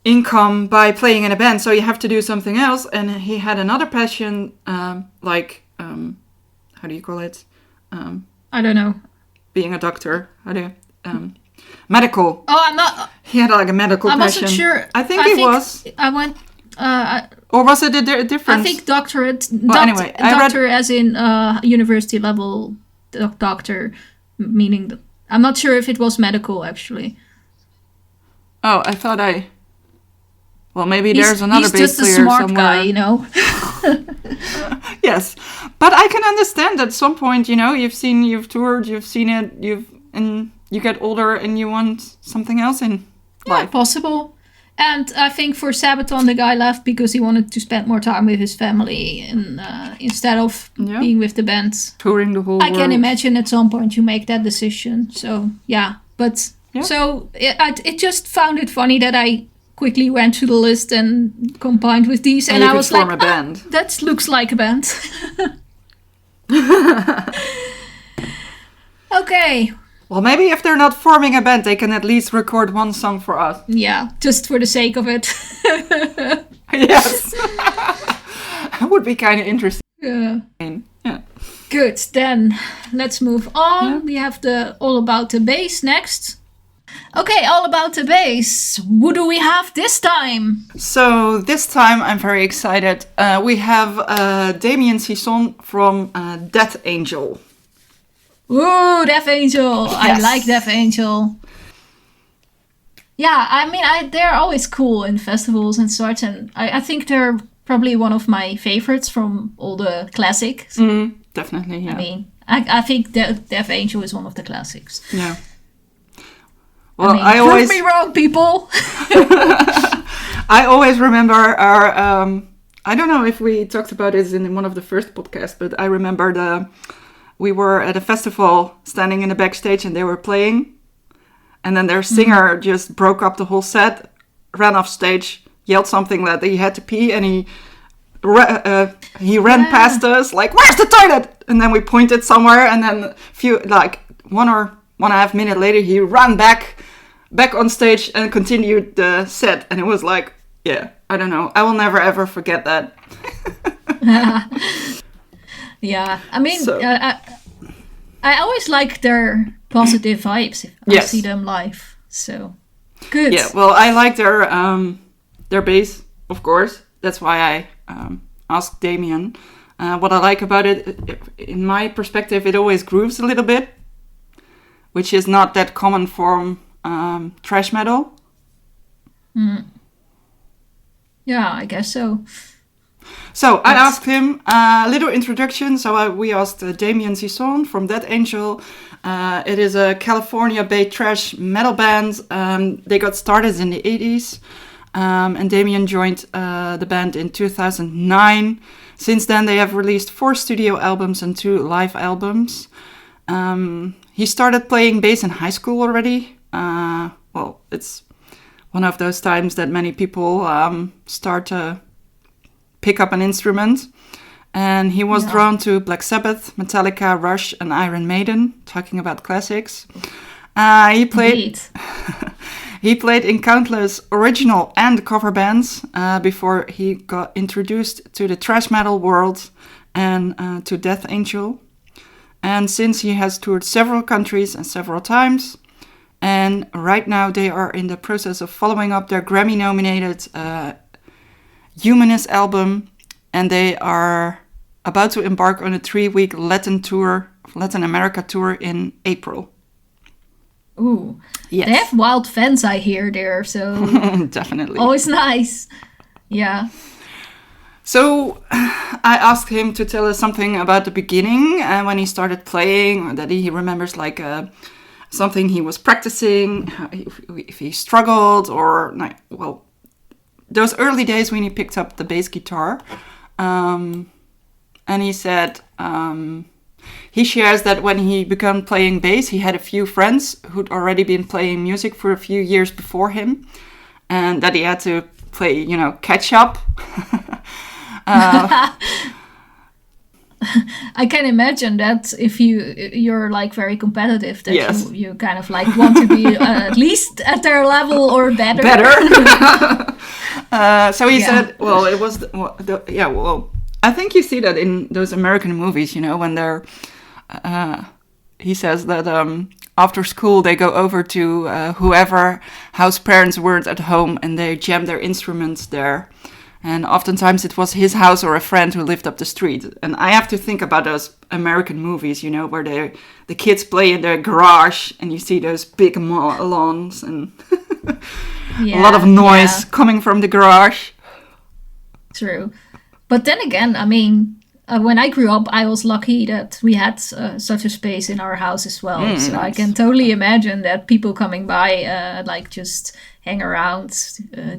income by playing in a band, so you have to do something else. And he had another passion, how do you call it? I don't know. Being a doctor. How do you? Medical. Oh, I'm not. He had like a medical passion. I wasn't sure. I think he was. I went. Or was it a difference? I think doctorate. Well, anyway, doctor as in university level doctor, meaning. I'm not sure if it was medical actually. Oh, I thought Well, maybe there's another bass player somewhere. He's just a smart guy, you know. Yes, but I can understand at some point, you've toured, you've seen it, and you get older and you want something else in life. Possible. And I think for Sabaton, the guy left because he wanted to spend more time with his family and instead of being with the band. Touring the whole world. I can imagine at some point you make that decision. So, yeah. But, so it just found it funny that I quickly went to the list and combined with these. And I was like, a band. That looks like a band. Okay. Well, maybe if they're not forming a band, they can at least record one song for us. Yeah, just for the sake of it. Yes. That would be kind of interesting. Yeah. Yeah. Good, then let's move on. Yeah. We have the All About the Bass next. Okay, All About the Bass. Who do we have this time? So this time I'm very excited. We have Damien Sisson from Death Angel. Ooh, Death Angel. Yes. I like Death Angel. Yeah, I mean, they're always cool in festivals and such, and I think they're probably one of my favorites from all the classics. Definitely, yeah. I mean, I think Death Angel is one of the classics. Yeah. Well, I mean, prove me wrong, people. I always remember our. I don't know if we talked about this in one of the first podcasts, but I remember we were at a festival standing in the backstage and they were playing, and then their singer just broke up the whole set, ran off stage, yelled something that he had to pee, and he ran past us like, "Where's the toilet?" And then we pointed somewhere, and then one or 1.5 minutes later, he ran back on stage and continued the set, and it was like, yeah, I don't know, I will never ever forget that. Yeah, I mean, I always like their positive vibes if I see them live. So good. Yeah, well, I like their bass, of course. That's why I asked Damien. What I like about it, in my perspective, it always grooves a little bit, which is not that common from thrash metal. Yeah, I guess so. So I asked him a little introduction. So we asked Damien Sisson from Death Angel. It is a California-based thrash metal band. They got started in the 80s. And Damien joined the band in 2009. Since then, they have released 4 studio albums and 2 live albums. He started playing bass in high school already. Well, it's one of those times that many people start to pick up an instrument. And he was drawn to Black Sabbath, Metallica, Rush, and Iron Maiden, talking about classics. He played he played in countless original and cover bands before he got introduced to the thrash metal world and to Death Angel. And since he has toured several countries and several times, and right now they are in the process of following up their Grammy-nominated Humanist album, and they are about to embark on a 3-week Latin America tour in April. Ooh, yes. They have wild fans, I hear there, so definitely. Always nice. Yeah. So I asked him to tell us something about the beginning when he started playing, or that he remembers like something he was practicing, if he struggled, or well, those early days when he picked up the bass guitar. And he said he shares that when he began playing bass, he had a few friends who'd already been playing music for a few years before him, and that he had to play, catch up. I can imagine that if you're like very competitive, that yes. you kind of like want to be at least at their level or better. So he said, well, it was I think you see that in those American movies, when they're, he says that after school they go over to whoever house parents weren't at home and they jam their instruments there. And oftentimes it was his house or a friend who lived up the street. And I have to think about those American movies, where the kids play in their garage and you see those big lawns and a lot of noise coming from the garage. True. But then again, I mean, when I grew up, I was lucky that we had such a space in our house as well. So nice. I can totally imagine that people coming by, just hang around,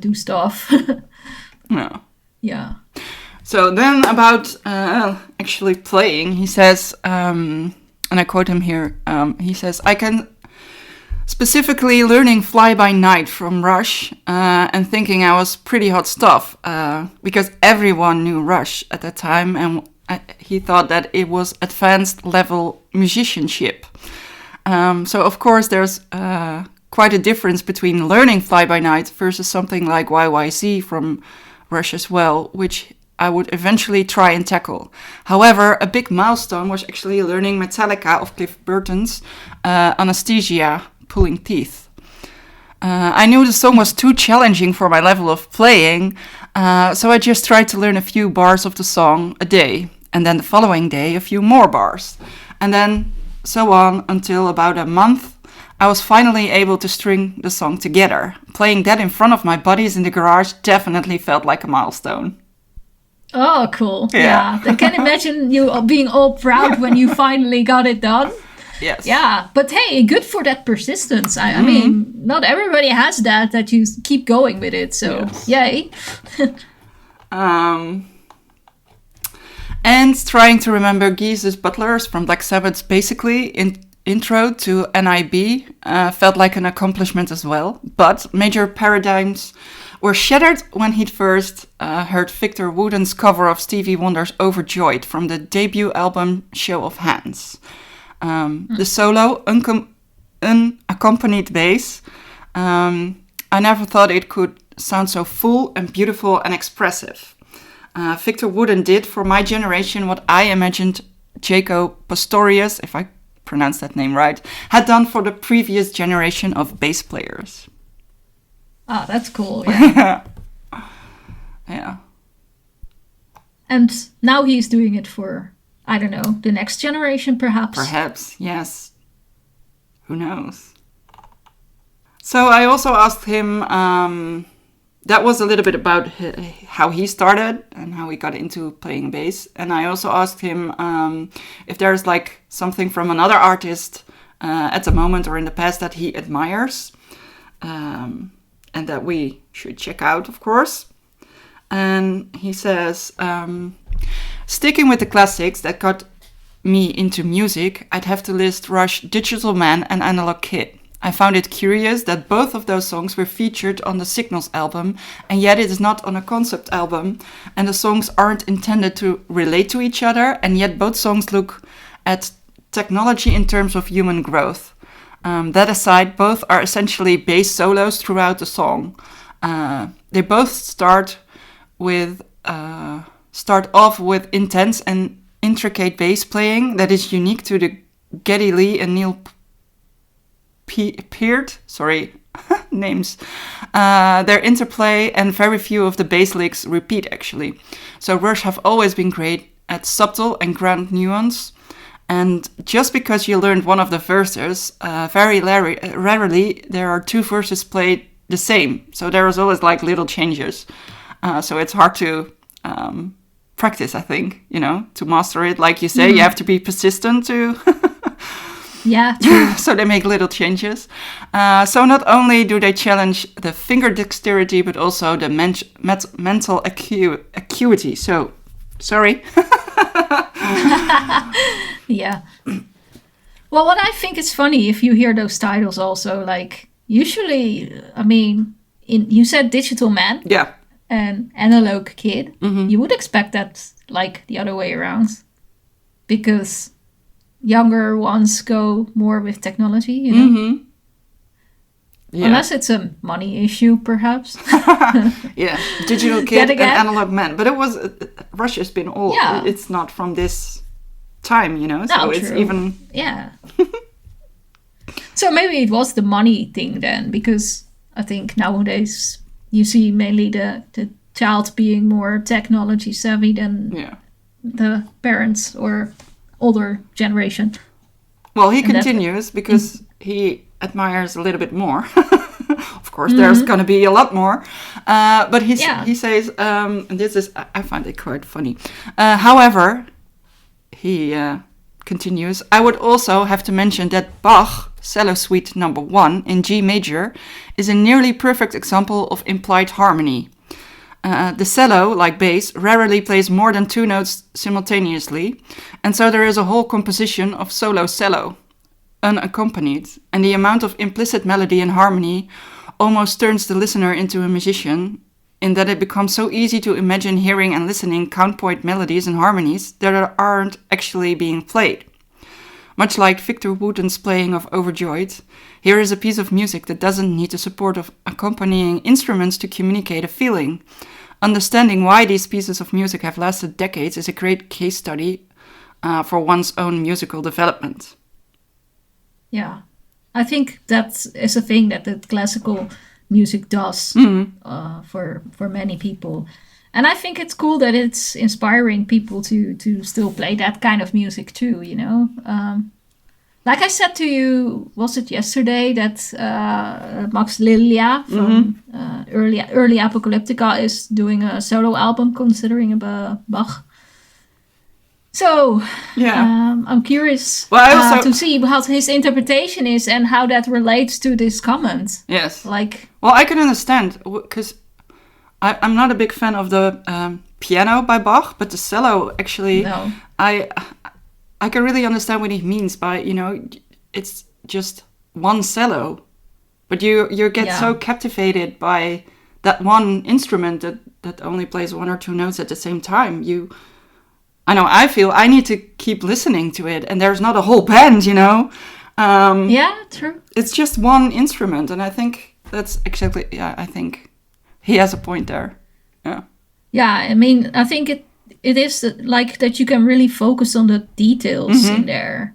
do stuff. Yeah. So then about actually playing, he says, and I quote him here, he says, I can specifically learning Fly By Night from Rush and thinking I was pretty hot stuff because everyone knew Rush at that time, and he thought that it was advanced level musicianship. So of course there's quite a difference between learning Fly By Night versus something like YYZ from Rush as well, which I would eventually try and tackle. However, a big milestone was actually learning Metallica of Cliff Burton's Anesthesia, Pulling Teeth. I knew the song was too challenging for my level of playing, so I just tried to learn a few bars of the song a day, and then the following day a few more bars, and then so on until about a month. I was finally able to string the song together. Playing that in front of my buddies in the garage definitely felt like a milestone. Oh, cool. Yeah. I can imagine you being all proud when you finally got it done. Yes. Yeah, but hey, good for that persistence. I mean, not everybody has that you keep going with it, so yay. And trying to remember Geese's Butlers from Black Sabbath's basically intro to NIB felt like an accomplishment as well, but major paradigms were shattered when he'd first heard Victor Wooden's cover of Stevie Wonder's Overjoyed from the debut album Show of Hands. The solo, unaccompanied bass, I never thought it could sound so full and beautiful and expressive. Victor Wooden did for my generation what I imagined Jaco Pastorius, if I pronounce that name right, had done for the previous generation of bass players. Oh, that's cool. Yeah. Yeah. And now he's doing it for, I don't know, the next generation perhaps? Perhaps, yes. Who knows? So I also asked him, that was a little bit about how he started and how he got into playing bass. And I also asked him if there's like something from another artist at the moment or in the past that he admires and that we should check out, of course. And he says, sticking with the classics that got me into music, I'd have to list Rush, Digital Man and Analog Kid. I found it curious that both of those songs were featured on the Signals album, and yet it is not on a concept album, and the songs aren't intended to relate to each other, and yet both songs look at technology in terms of human growth. That aside, both are essentially bass solos throughout the song. They both start off with intense and intricate bass playing that is unique to the Geddy Lee and Neil Peart, names. Their interplay and very few of the bass licks repeat, actually. So Rush have always been great at subtle and grand nuance. And just because you learned one of the verses, very rarely there are two verses played the same. So there is always like little changes. So it's hard to practice, I think, to master it. Like you say, you have to be persistent to... Yeah, true. So they make little changes. So not only do they challenge the finger dexterity, but also the mental acuity. So, sorry. Yeah. Well, what I think is funny, if you hear those titles also, like, usually, I mean, you said Digital Man. Yeah. And Analog Kid. Mm-hmm. You would expect that, like, the other way around. Because younger ones go more with technology, Mm-hmm. Yeah. Unless it's a money issue, perhaps. Yeah, Digital Kid and Analog Man. But it was, Rush has been old. Yeah. It's not from this time, so it's even... Yeah. So maybe it was the money thing then, because I think nowadays you see mainly the child being more technology savvy than the parents or older generation. Well, he continues because he admires a little bit more. Of course, there's going to be a lot more. But he says, and this is, I find it quite funny. However, he continues, I would also have to mention that Bach, Cello Suite No. 1 in G major, is a nearly perfect example of implied harmony. The cello, like bass, rarely plays more than two notes simultaneously, and so there is a whole composition of solo cello, unaccompanied, and the amount of implicit melody and harmony almost turns the listener into a musician, in that it becomes so easy to imagine hearing and listening counterpoint melodies and harmonies that aren't actually being played. Much like Victor Wooten's playing of Overjoyed, here is a piece of music that doesn't need the support of accompanying instruments to communicate a feeling. Understanding why these pieces of music have lasted decades is a great case study for one's own musical development. Yeah, I think that is a thing that the classical music does for many people. And I think it's cool that it's inspiring people to still play that kind of music too, Like I said to you, was it yesterday, that Max Lilia from early Apocalyptica is doing a solo album considering Bach. So I'm curious to see what his interpretation is and how that relates to this comment. Yes. Well, I can understand, because I'm not a big fan of the piano by Bach, but the cello, actually, no. I can really understand what he means by, it's just one cello, but you get so captivated by that one instrument that only plays one or two notes at the same time. I feel I need to keep listening to it, and there's not a whole band, Yeah, true. It's just one instrument, and I think that's exactly, I think he has a point there. Yeah. Yeah, I mean, I think it is like that you can really focus on the details in there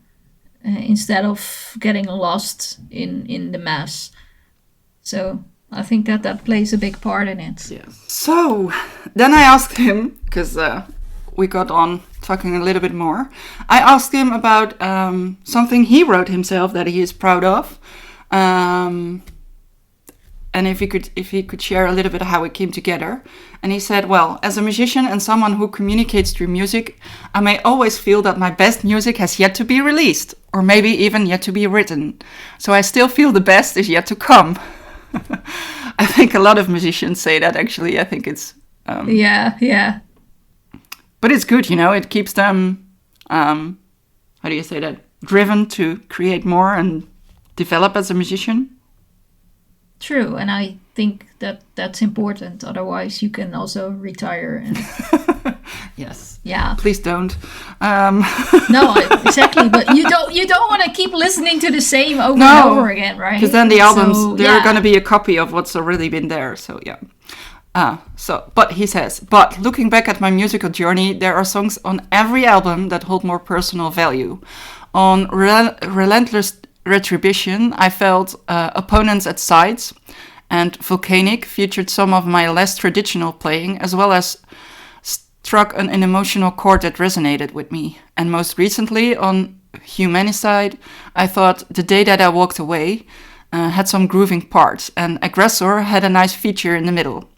instead of getting lost in the mass. So I think that plays a big part in it. Yes. So then I asked him, because we got on talking a little bit more. I asked him about something he wrote himself that he is proud of. And if he could share a little bit of how it came together. And he said, well, as a musician and someone who communicates through music, I may always feel that my best music has yet to be released, or maybe even yet to be written. So I still feel the best is yet to come. I think a lot of musicians say that, actually. I think it's... Yeah. But it's good, it keeps them, how do you say that, driven to create more and develop as a musician. True, and I think that that's important. Otherwise, you can also retire. And Yes. yeah, Please don't. no, exactly. But you don't want to keep listening to the same over No, and over again, right? Because then the albums, So, they're yeah. going to be a copy of what's already been there. So, yeah. But he says, but looking back at my musical journey, there are songs on every album that hold more personal value. On Relentless Retribution, I felt Opponents at Sides, and Volcanic featured some of my less traditional playing, as well as struck an emotional chord that resonated with me. And most recently, on Humanicide, I thought The Day That I Walked Away had some grooving parts, and Aggressor had a nice feature in the middle.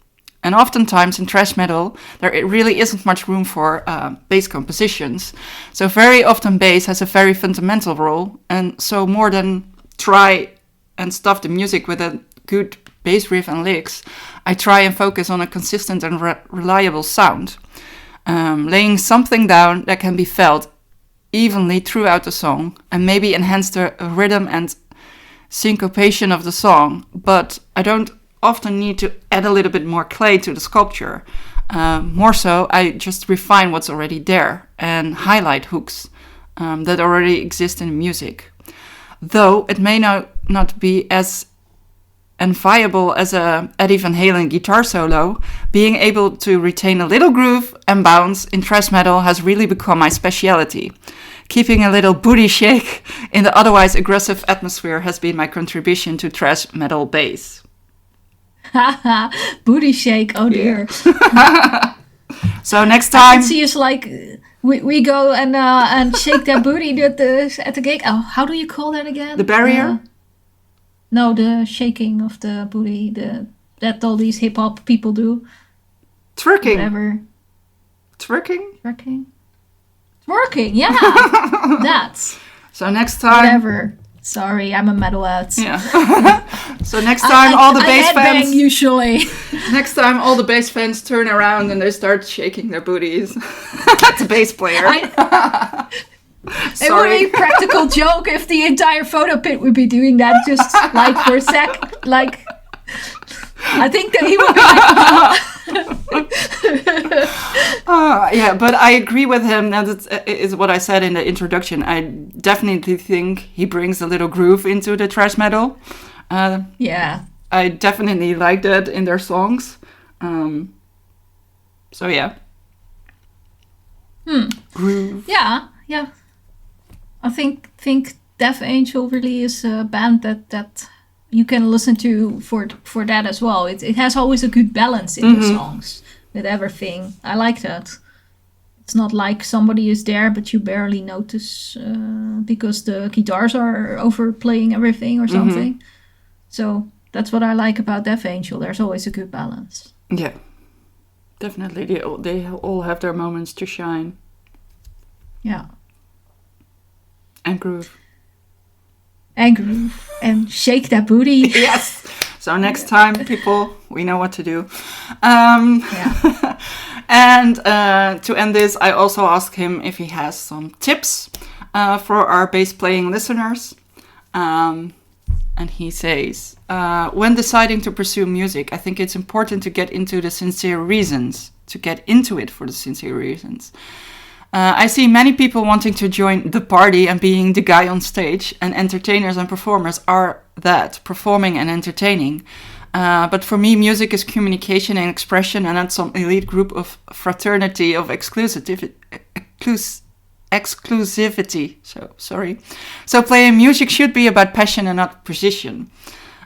And oftentimes in thrash metal, there really isn't much room for bass compositions. So very often bass has a very fundamental role. And so more than try and stuff the music with a good bass riff and licks, I try and focus on a consistent and reliable sound. Laying something down that can be felt evenly throughout the song and maybe enhance the rhythm and syncopation of the song. But I don't often need to add a little bit more clay to the sculpture. More so, I just refine what's already there and highlight hooks that already exist in music. Though it may not be as viable as a Eddie Van Halen guitar solo, being able to retain a little groove and bounce in thrash metal has really become my speciality. Keeping a little booty shake in the otherwise aggressive atmosphere has been my contribution to thrash metal bass. Booty shake, oh dear. So next I time, can see us like we go and shake that booty at the gig. Oh, how do you call that again? the barrier. No, the shaking of the booty. That all these hip hop people do. Twerking. Whatever. Twerking. Twerking. Yeah. That's So next time. whatever. Sorry, I'm a metalhead. Yeah. So next time, all the bass headbang fans. usually. Next time, all the bass fans turn around and they start shaking their booties at the bass player. It would be a practical joke if the entire photo pit would be doing that just like for a sec. Like, I think that he would be like, Yeah, but I agree with him. That is what I said in the introduction. I definitely think he brings a little groove into the thrash metal. yeah. I definitely like that in their songs. So yeah. Groove. Yeah. I think Death Angel really is a band that you can listen to for that as well. It has always a good balance in the songs with everything. I like that. It's not like somebody is there but you barely notice because the guitars are overplaying everything or something. So that's what I like about Death Angel. There's always a good balance. Yeah, definitely. They all have their moments to shine Yeah. and groove. And groove. And shake that booty. Yes. So next time, people, we know what to do. Yeah. And to end this, I also asked him if he has some tips for our bass playing listeners. And he says, when deciding to pursue music, I think it's important to get into the sincere reasons, to get into it for the sincere reasons. I see many people wanting to join the party and being the guy on stage, and entertainers and performers are that, performing and entertaining. But for me, music is communication and expression, and not some elite group of fraternity of exclusivity. So playing music should be about passion and not precision.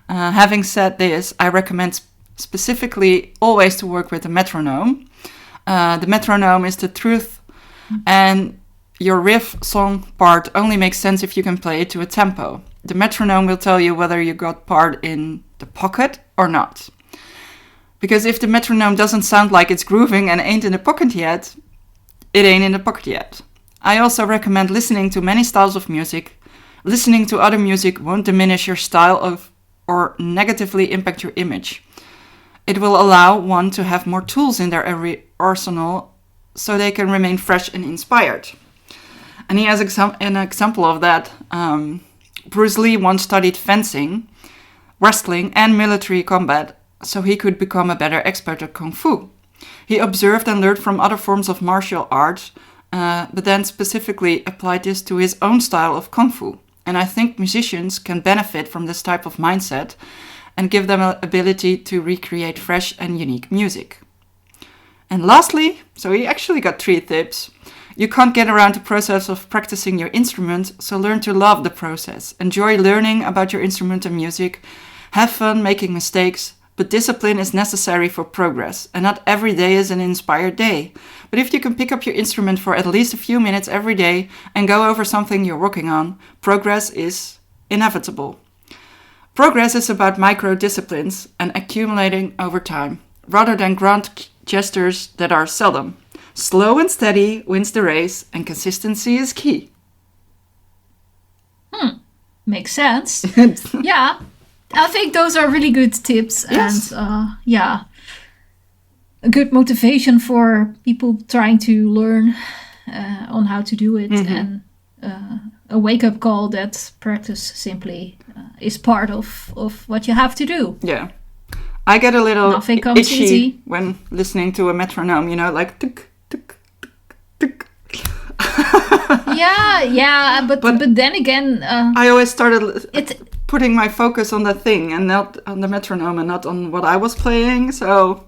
Having said this, I recommend specifically always to work with a metronome. The metronome is the truth, and your riff song part only makes sense if you can play it to a tempo. The metronome will tell you whether you got part in the pocket or not. Because if the metronome doesn't sound like it's grooving and ain't in the pocket yet, it ain't in the pocket yet. I also recommend listening to many styles of music. Listening to other music won't diminish your style or negatively impact your image. It will allow one to have more tools in their arsenal so they can remain fresh and inspired. And he has an example of that Bruce Lee once studied fencing, wrestling, and military combat so he could become a better expert at Kung Fu. He observed and learned from other forms of martial arts, but then specifically applied this to his own style of Kung Fu. And I think musicians can benefit from this type of mindset and give them an ability to recreate fresh and unique music. And lastly, so he actually got 3 tips. You can't get around the process of practicing your instrument, so learn to love the process. Enjoy learning about your instrument and music. Have fun making mistakes, but discipline is necessary for progress, and not every day is an inspired day. But if you can pick up your instrument for at least a few minutes every day and go over something you're working on, progress is inevitable. Progress is about micro-disciplines and accumulating over time, rather than grand gestures that are seldom. Slow and steady wins the race, and consistency is key. Makes sense. Yeah, I think those are really good tips. Yes. And a good motivation for people trying to learn on how to do it, and a wake-up call that practice simply is part of what you have to do. Yeah. I get a little Nothing comes itchy easy. when listening to a metronome, like tuk, tuk, tuk, tuk. Yeah, but then again, I always started it putting my focus on the thing and not on the metronome and not on what I was playing. So,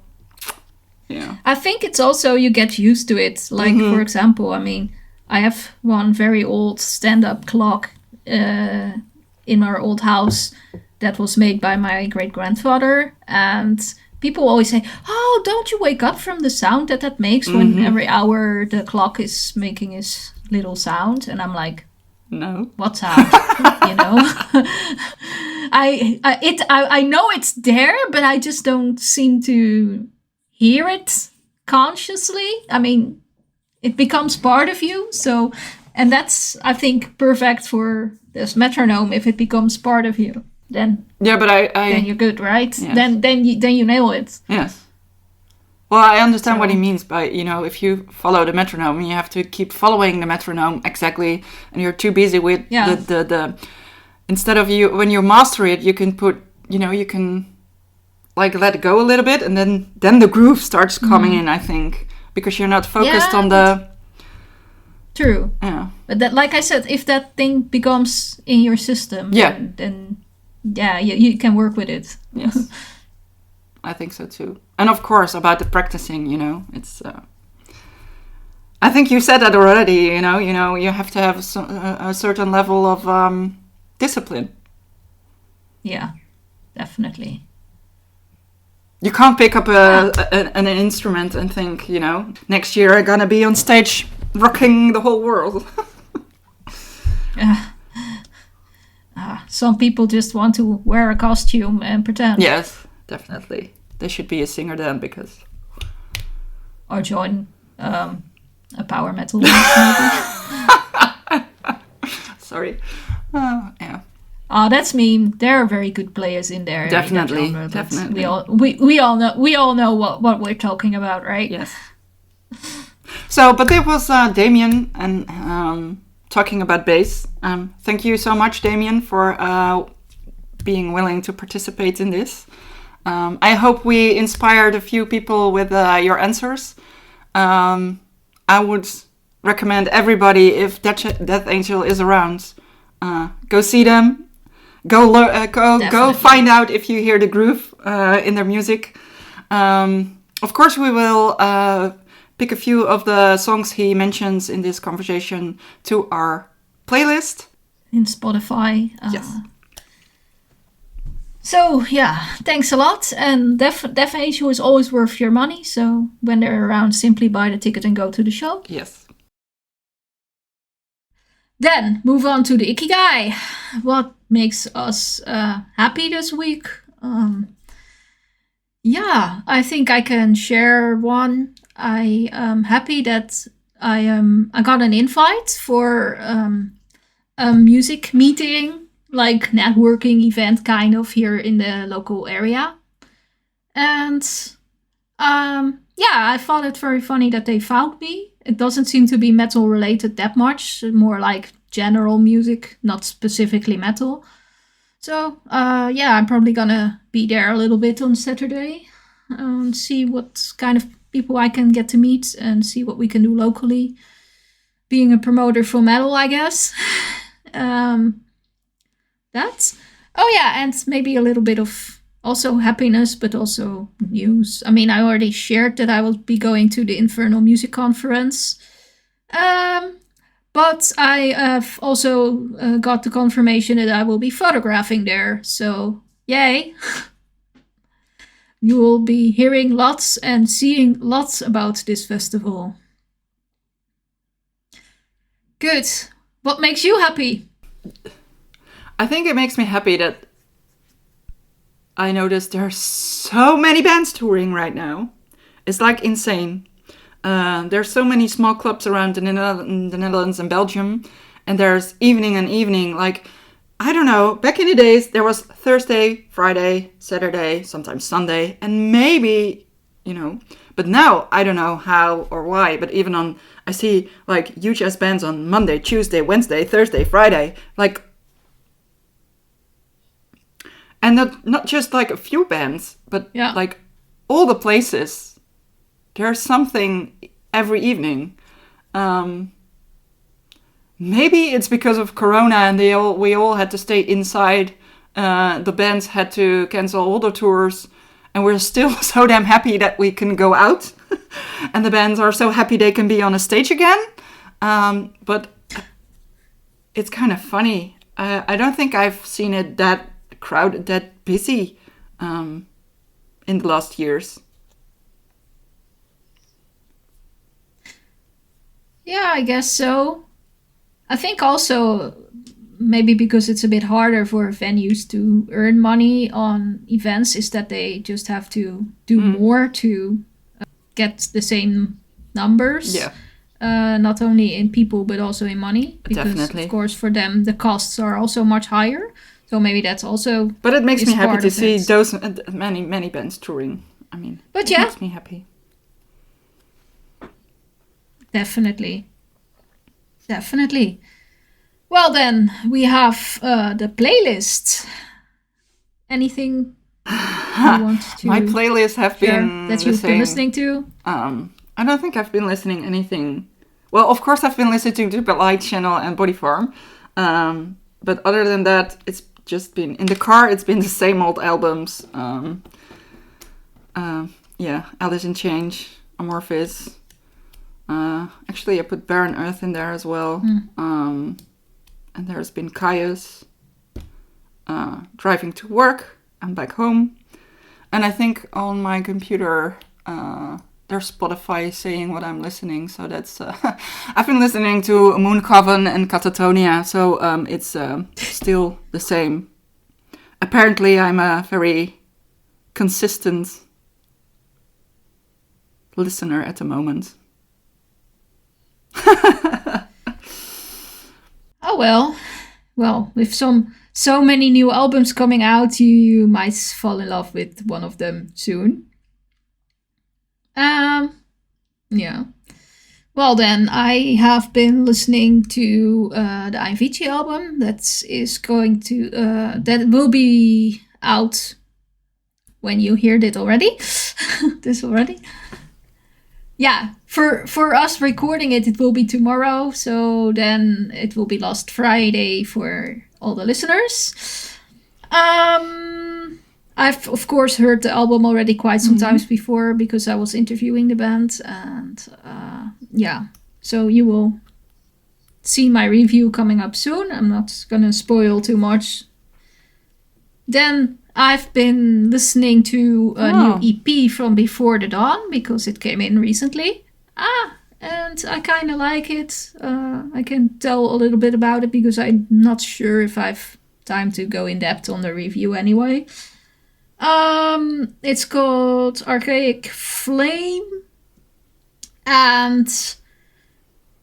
yeah. I think it's also you get used to it. Like, for example, I mean, I have one very old stand-up clock in our old house that was made by my great-grandfather. And people always say, oh, don't you wake up from the sound that makes when every hour the clock is making its little sound? And I'm like, No. what sound? You know? I know it's there, but I just don't seem to hear it consciously. I mean, it becomes part of you. So, and that's, I think, perfect for this metronome. If it becomes part of you, then Yeah, but then you're good, right? Yes. Then you nail it. Yes. Well, I understand what So- he means by, if you follow the metronome, you have to keep following the metronome exactly, and you're too busy with Yeah. the instead of when you master it, you can put, you can like let it go a little bit, and then the groove starts coming in, I think, because you're not focused Yeah, on the, True. yeah. But that, like I said, if that thing becomes in your system, Yeah. then yeah, you can work with it. Yes. I think so too. And of course, about the practicing, it's. I think you said that already. You have to have a certain level of discipline. Yeah, definitely. You can't pick up an instrument and think, next year I'm gonna be on stage rocking the whole world. Some people just want to wear a costume and pretend. Yes, definitely. They should be a singer then, because. Or join a power metal band, maybe. Sorry. Yeah. Oh, that's me. There are very good players in there. Definitely, in that genre, but definitely. We all know what we're talking about, right? Yes. So, but there was Damien and talking about bass. Thank you so much, Damien, for being willing to participate in this. I hope we inspired a few people with your answers. I would recommend everybody, if Death Angel is around, go see them. Go find out if you hear the groove in their music. Of course, we will pick a few of the songs he mentions in this conversation to our playlist. In Spotify. Yes. So, yeah, thanks a lot. And Death Angel is always worth your money. So, when they're around, simply buy the ticket and go to the show. Yes. Then, move on to the Ikigai. What makes us happy this week? Yeah, I think I can share one. I am happy that I got an invite for a music meeting, like networking event kind of here in the local area. And yeah, I found it very funny that they found me. It doesn't seem to be metal related that much, more like general music, not specifically metal. So I'm probably gonna be there a little bit on Saturday and see what kind of people I can get to meet and see what we can do locally. Being a promoter for metal, I guess. And maybe a little bit of also happiness, but also news. I mean, I already shared that I will be going to the Infernal Music Conference. But I have also got the confirmation that I will be photographing there. So, yay! You will be hearing lots and seeing lots about this festival. Good. What makes you happy? I think it makes me happy that I noticed there are so many bands touring right now. It's like insane. There's so many small clubs around the Netherlands and Belgium, and there's evening and evening. Like, I don't know, back in the days, there was Thursday, Friday, Saturday, sometimes Sunday, and maybe, but now I don't know how or why, but even I see like huge ass bands on Monday, Tuesday, Wednesday, Thursday, Friday, like, and not just like a few bands, but like all the places. There's something every evening. Maybe it's because of Corona and we all had to stay inside. The bands had to cancel all the tours, and we're still so damn happy that we can go out. And the bands are so happy they can be on a stage again. But it's kind of funny. I don't think I've seen it that crowded, that busy in the last years. Yeah, I guess so. I think also maybe because it's a bit harder for venues to earn money on events is that they just have to do more to get the same numbers. Yeah. Not only in people but also in money. Because definitely. Of course for them the costs are also much higher. So maybe that's also. But it makes me happy to see those many bands touring. I mean, it makes me happy. Definitely. Well, then we have the playlist. Anything you want to My playlists have been that you've been listening to? I don't think I've been listening anything. Well, of course I've been listening to the Light Channel and Bodyfarm. But other than that, it's just been in the car. It's been the same old albums. Alice in Change, Amorphis. Actually, I put Barren Earth in there as well. And there's been Caius, Driving to Work, and Back Home. And I think on my computer, there's Spotify saying what I'm listening. So that's... I've been listening to Moon Coven and Catatonia, so it's still the same. Apparently, I'm a very consistent listener at the moment. Oh well, with so many new albums coming out, you might fall in love with one of them soon. Yeah. Well then, I have been listening to the Avicii album that will be out when you hear it already. This already. Yeah, for us recording it will be tomorrow, so then it will be last Friday for all the listeners. I've of course heard the album already quite some times before because I was interviewing the band, and so you will see my review coming up soon. I'm not gonna spoil too much. Then I've been listening to a new EP from Before the Dawn because it came in recently. And I kind of like it. I can tell a little bit about it because I'm not sure if I've time to go in depth on the review anyway. It's called Archaic Flame. And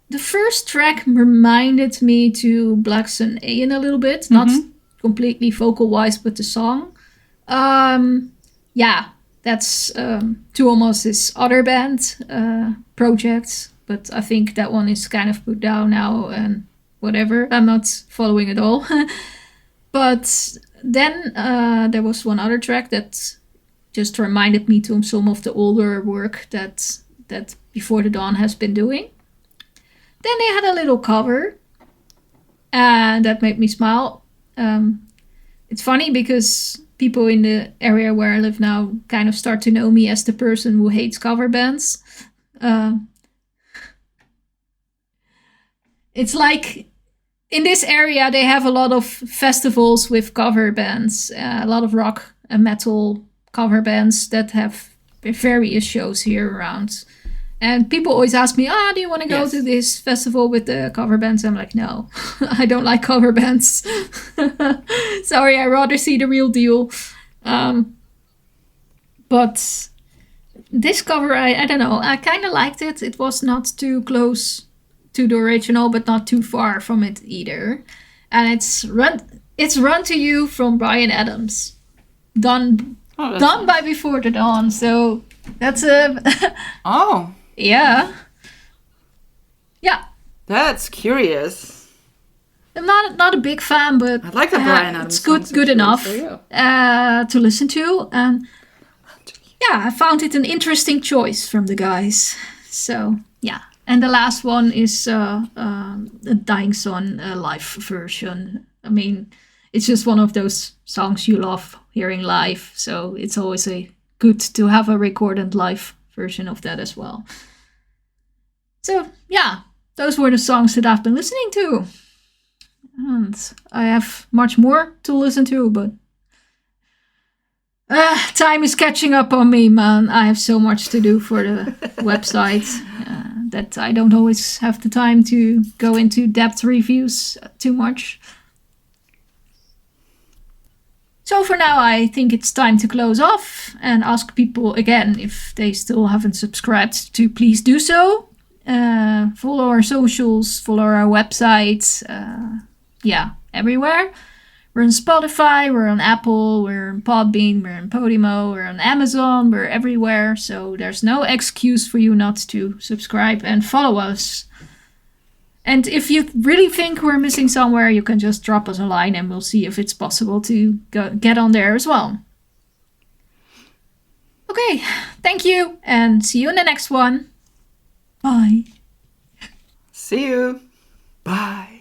the first track reminded me to Black Sun Aeon a little bit. Not completely vocal-wise, but the song. That's to almost his other band projects, but I think that one is kind of put down now, and whatever. I'm not following it all. But then there was one other track that just reminded me to some of the older work that Before the Dawn has been doing. Then they had a little cover, and that made me smile. It's funny because people in the area where I live now kind of start to know me as the person who hates cover bands. It's like in this area they have a lot of festivals with cover bands, a lot of rock and metal cover bands that have various shows here around. And people always ask me, do you want to go to this festival with the cover bands? I'm like, no, I don't like cover bands. Sorry, I'd rather see the real deal. But this cover, I don't know, I kind of liked it. It was not too close to the original, but not too far from it either. And it's Run to You from Bryan Adams. Done by Before the Dawn. So that's a... Oh. Yeah. That's curious. I'm not a big fan, but I like the Bryan Adams. It's good enough to listen to. And I found it an interesting choice from the guys. So yeah. And the last one is a Dying Sun live version. I mean, it's just one of those songs you love hearing live. So it's always good to have a recorded live version of that as well. So yeah, those were the songs that I've been listening to. And I have much more to listen to, but time is catching up on me, man. I have so much to do for the website that I don't always have the time to go into depth reviews too much. So for now, I think it's time to close off and ask people again if they still haven't subscribed to please do so. Follow our socials, follow our website, everywhere. We're on Spotify, we're on Apple, we're on Podbean, we're on Podimo, we're on Amazon, we're everywhere. So there's no excuse for you not to subscribe and follow us. And if you really think we're missing somewhere, you can just drop us a line and we'll see if it's possible to get on there as well. Okay, thank you and see you in the next one. Bye. See you. Bye.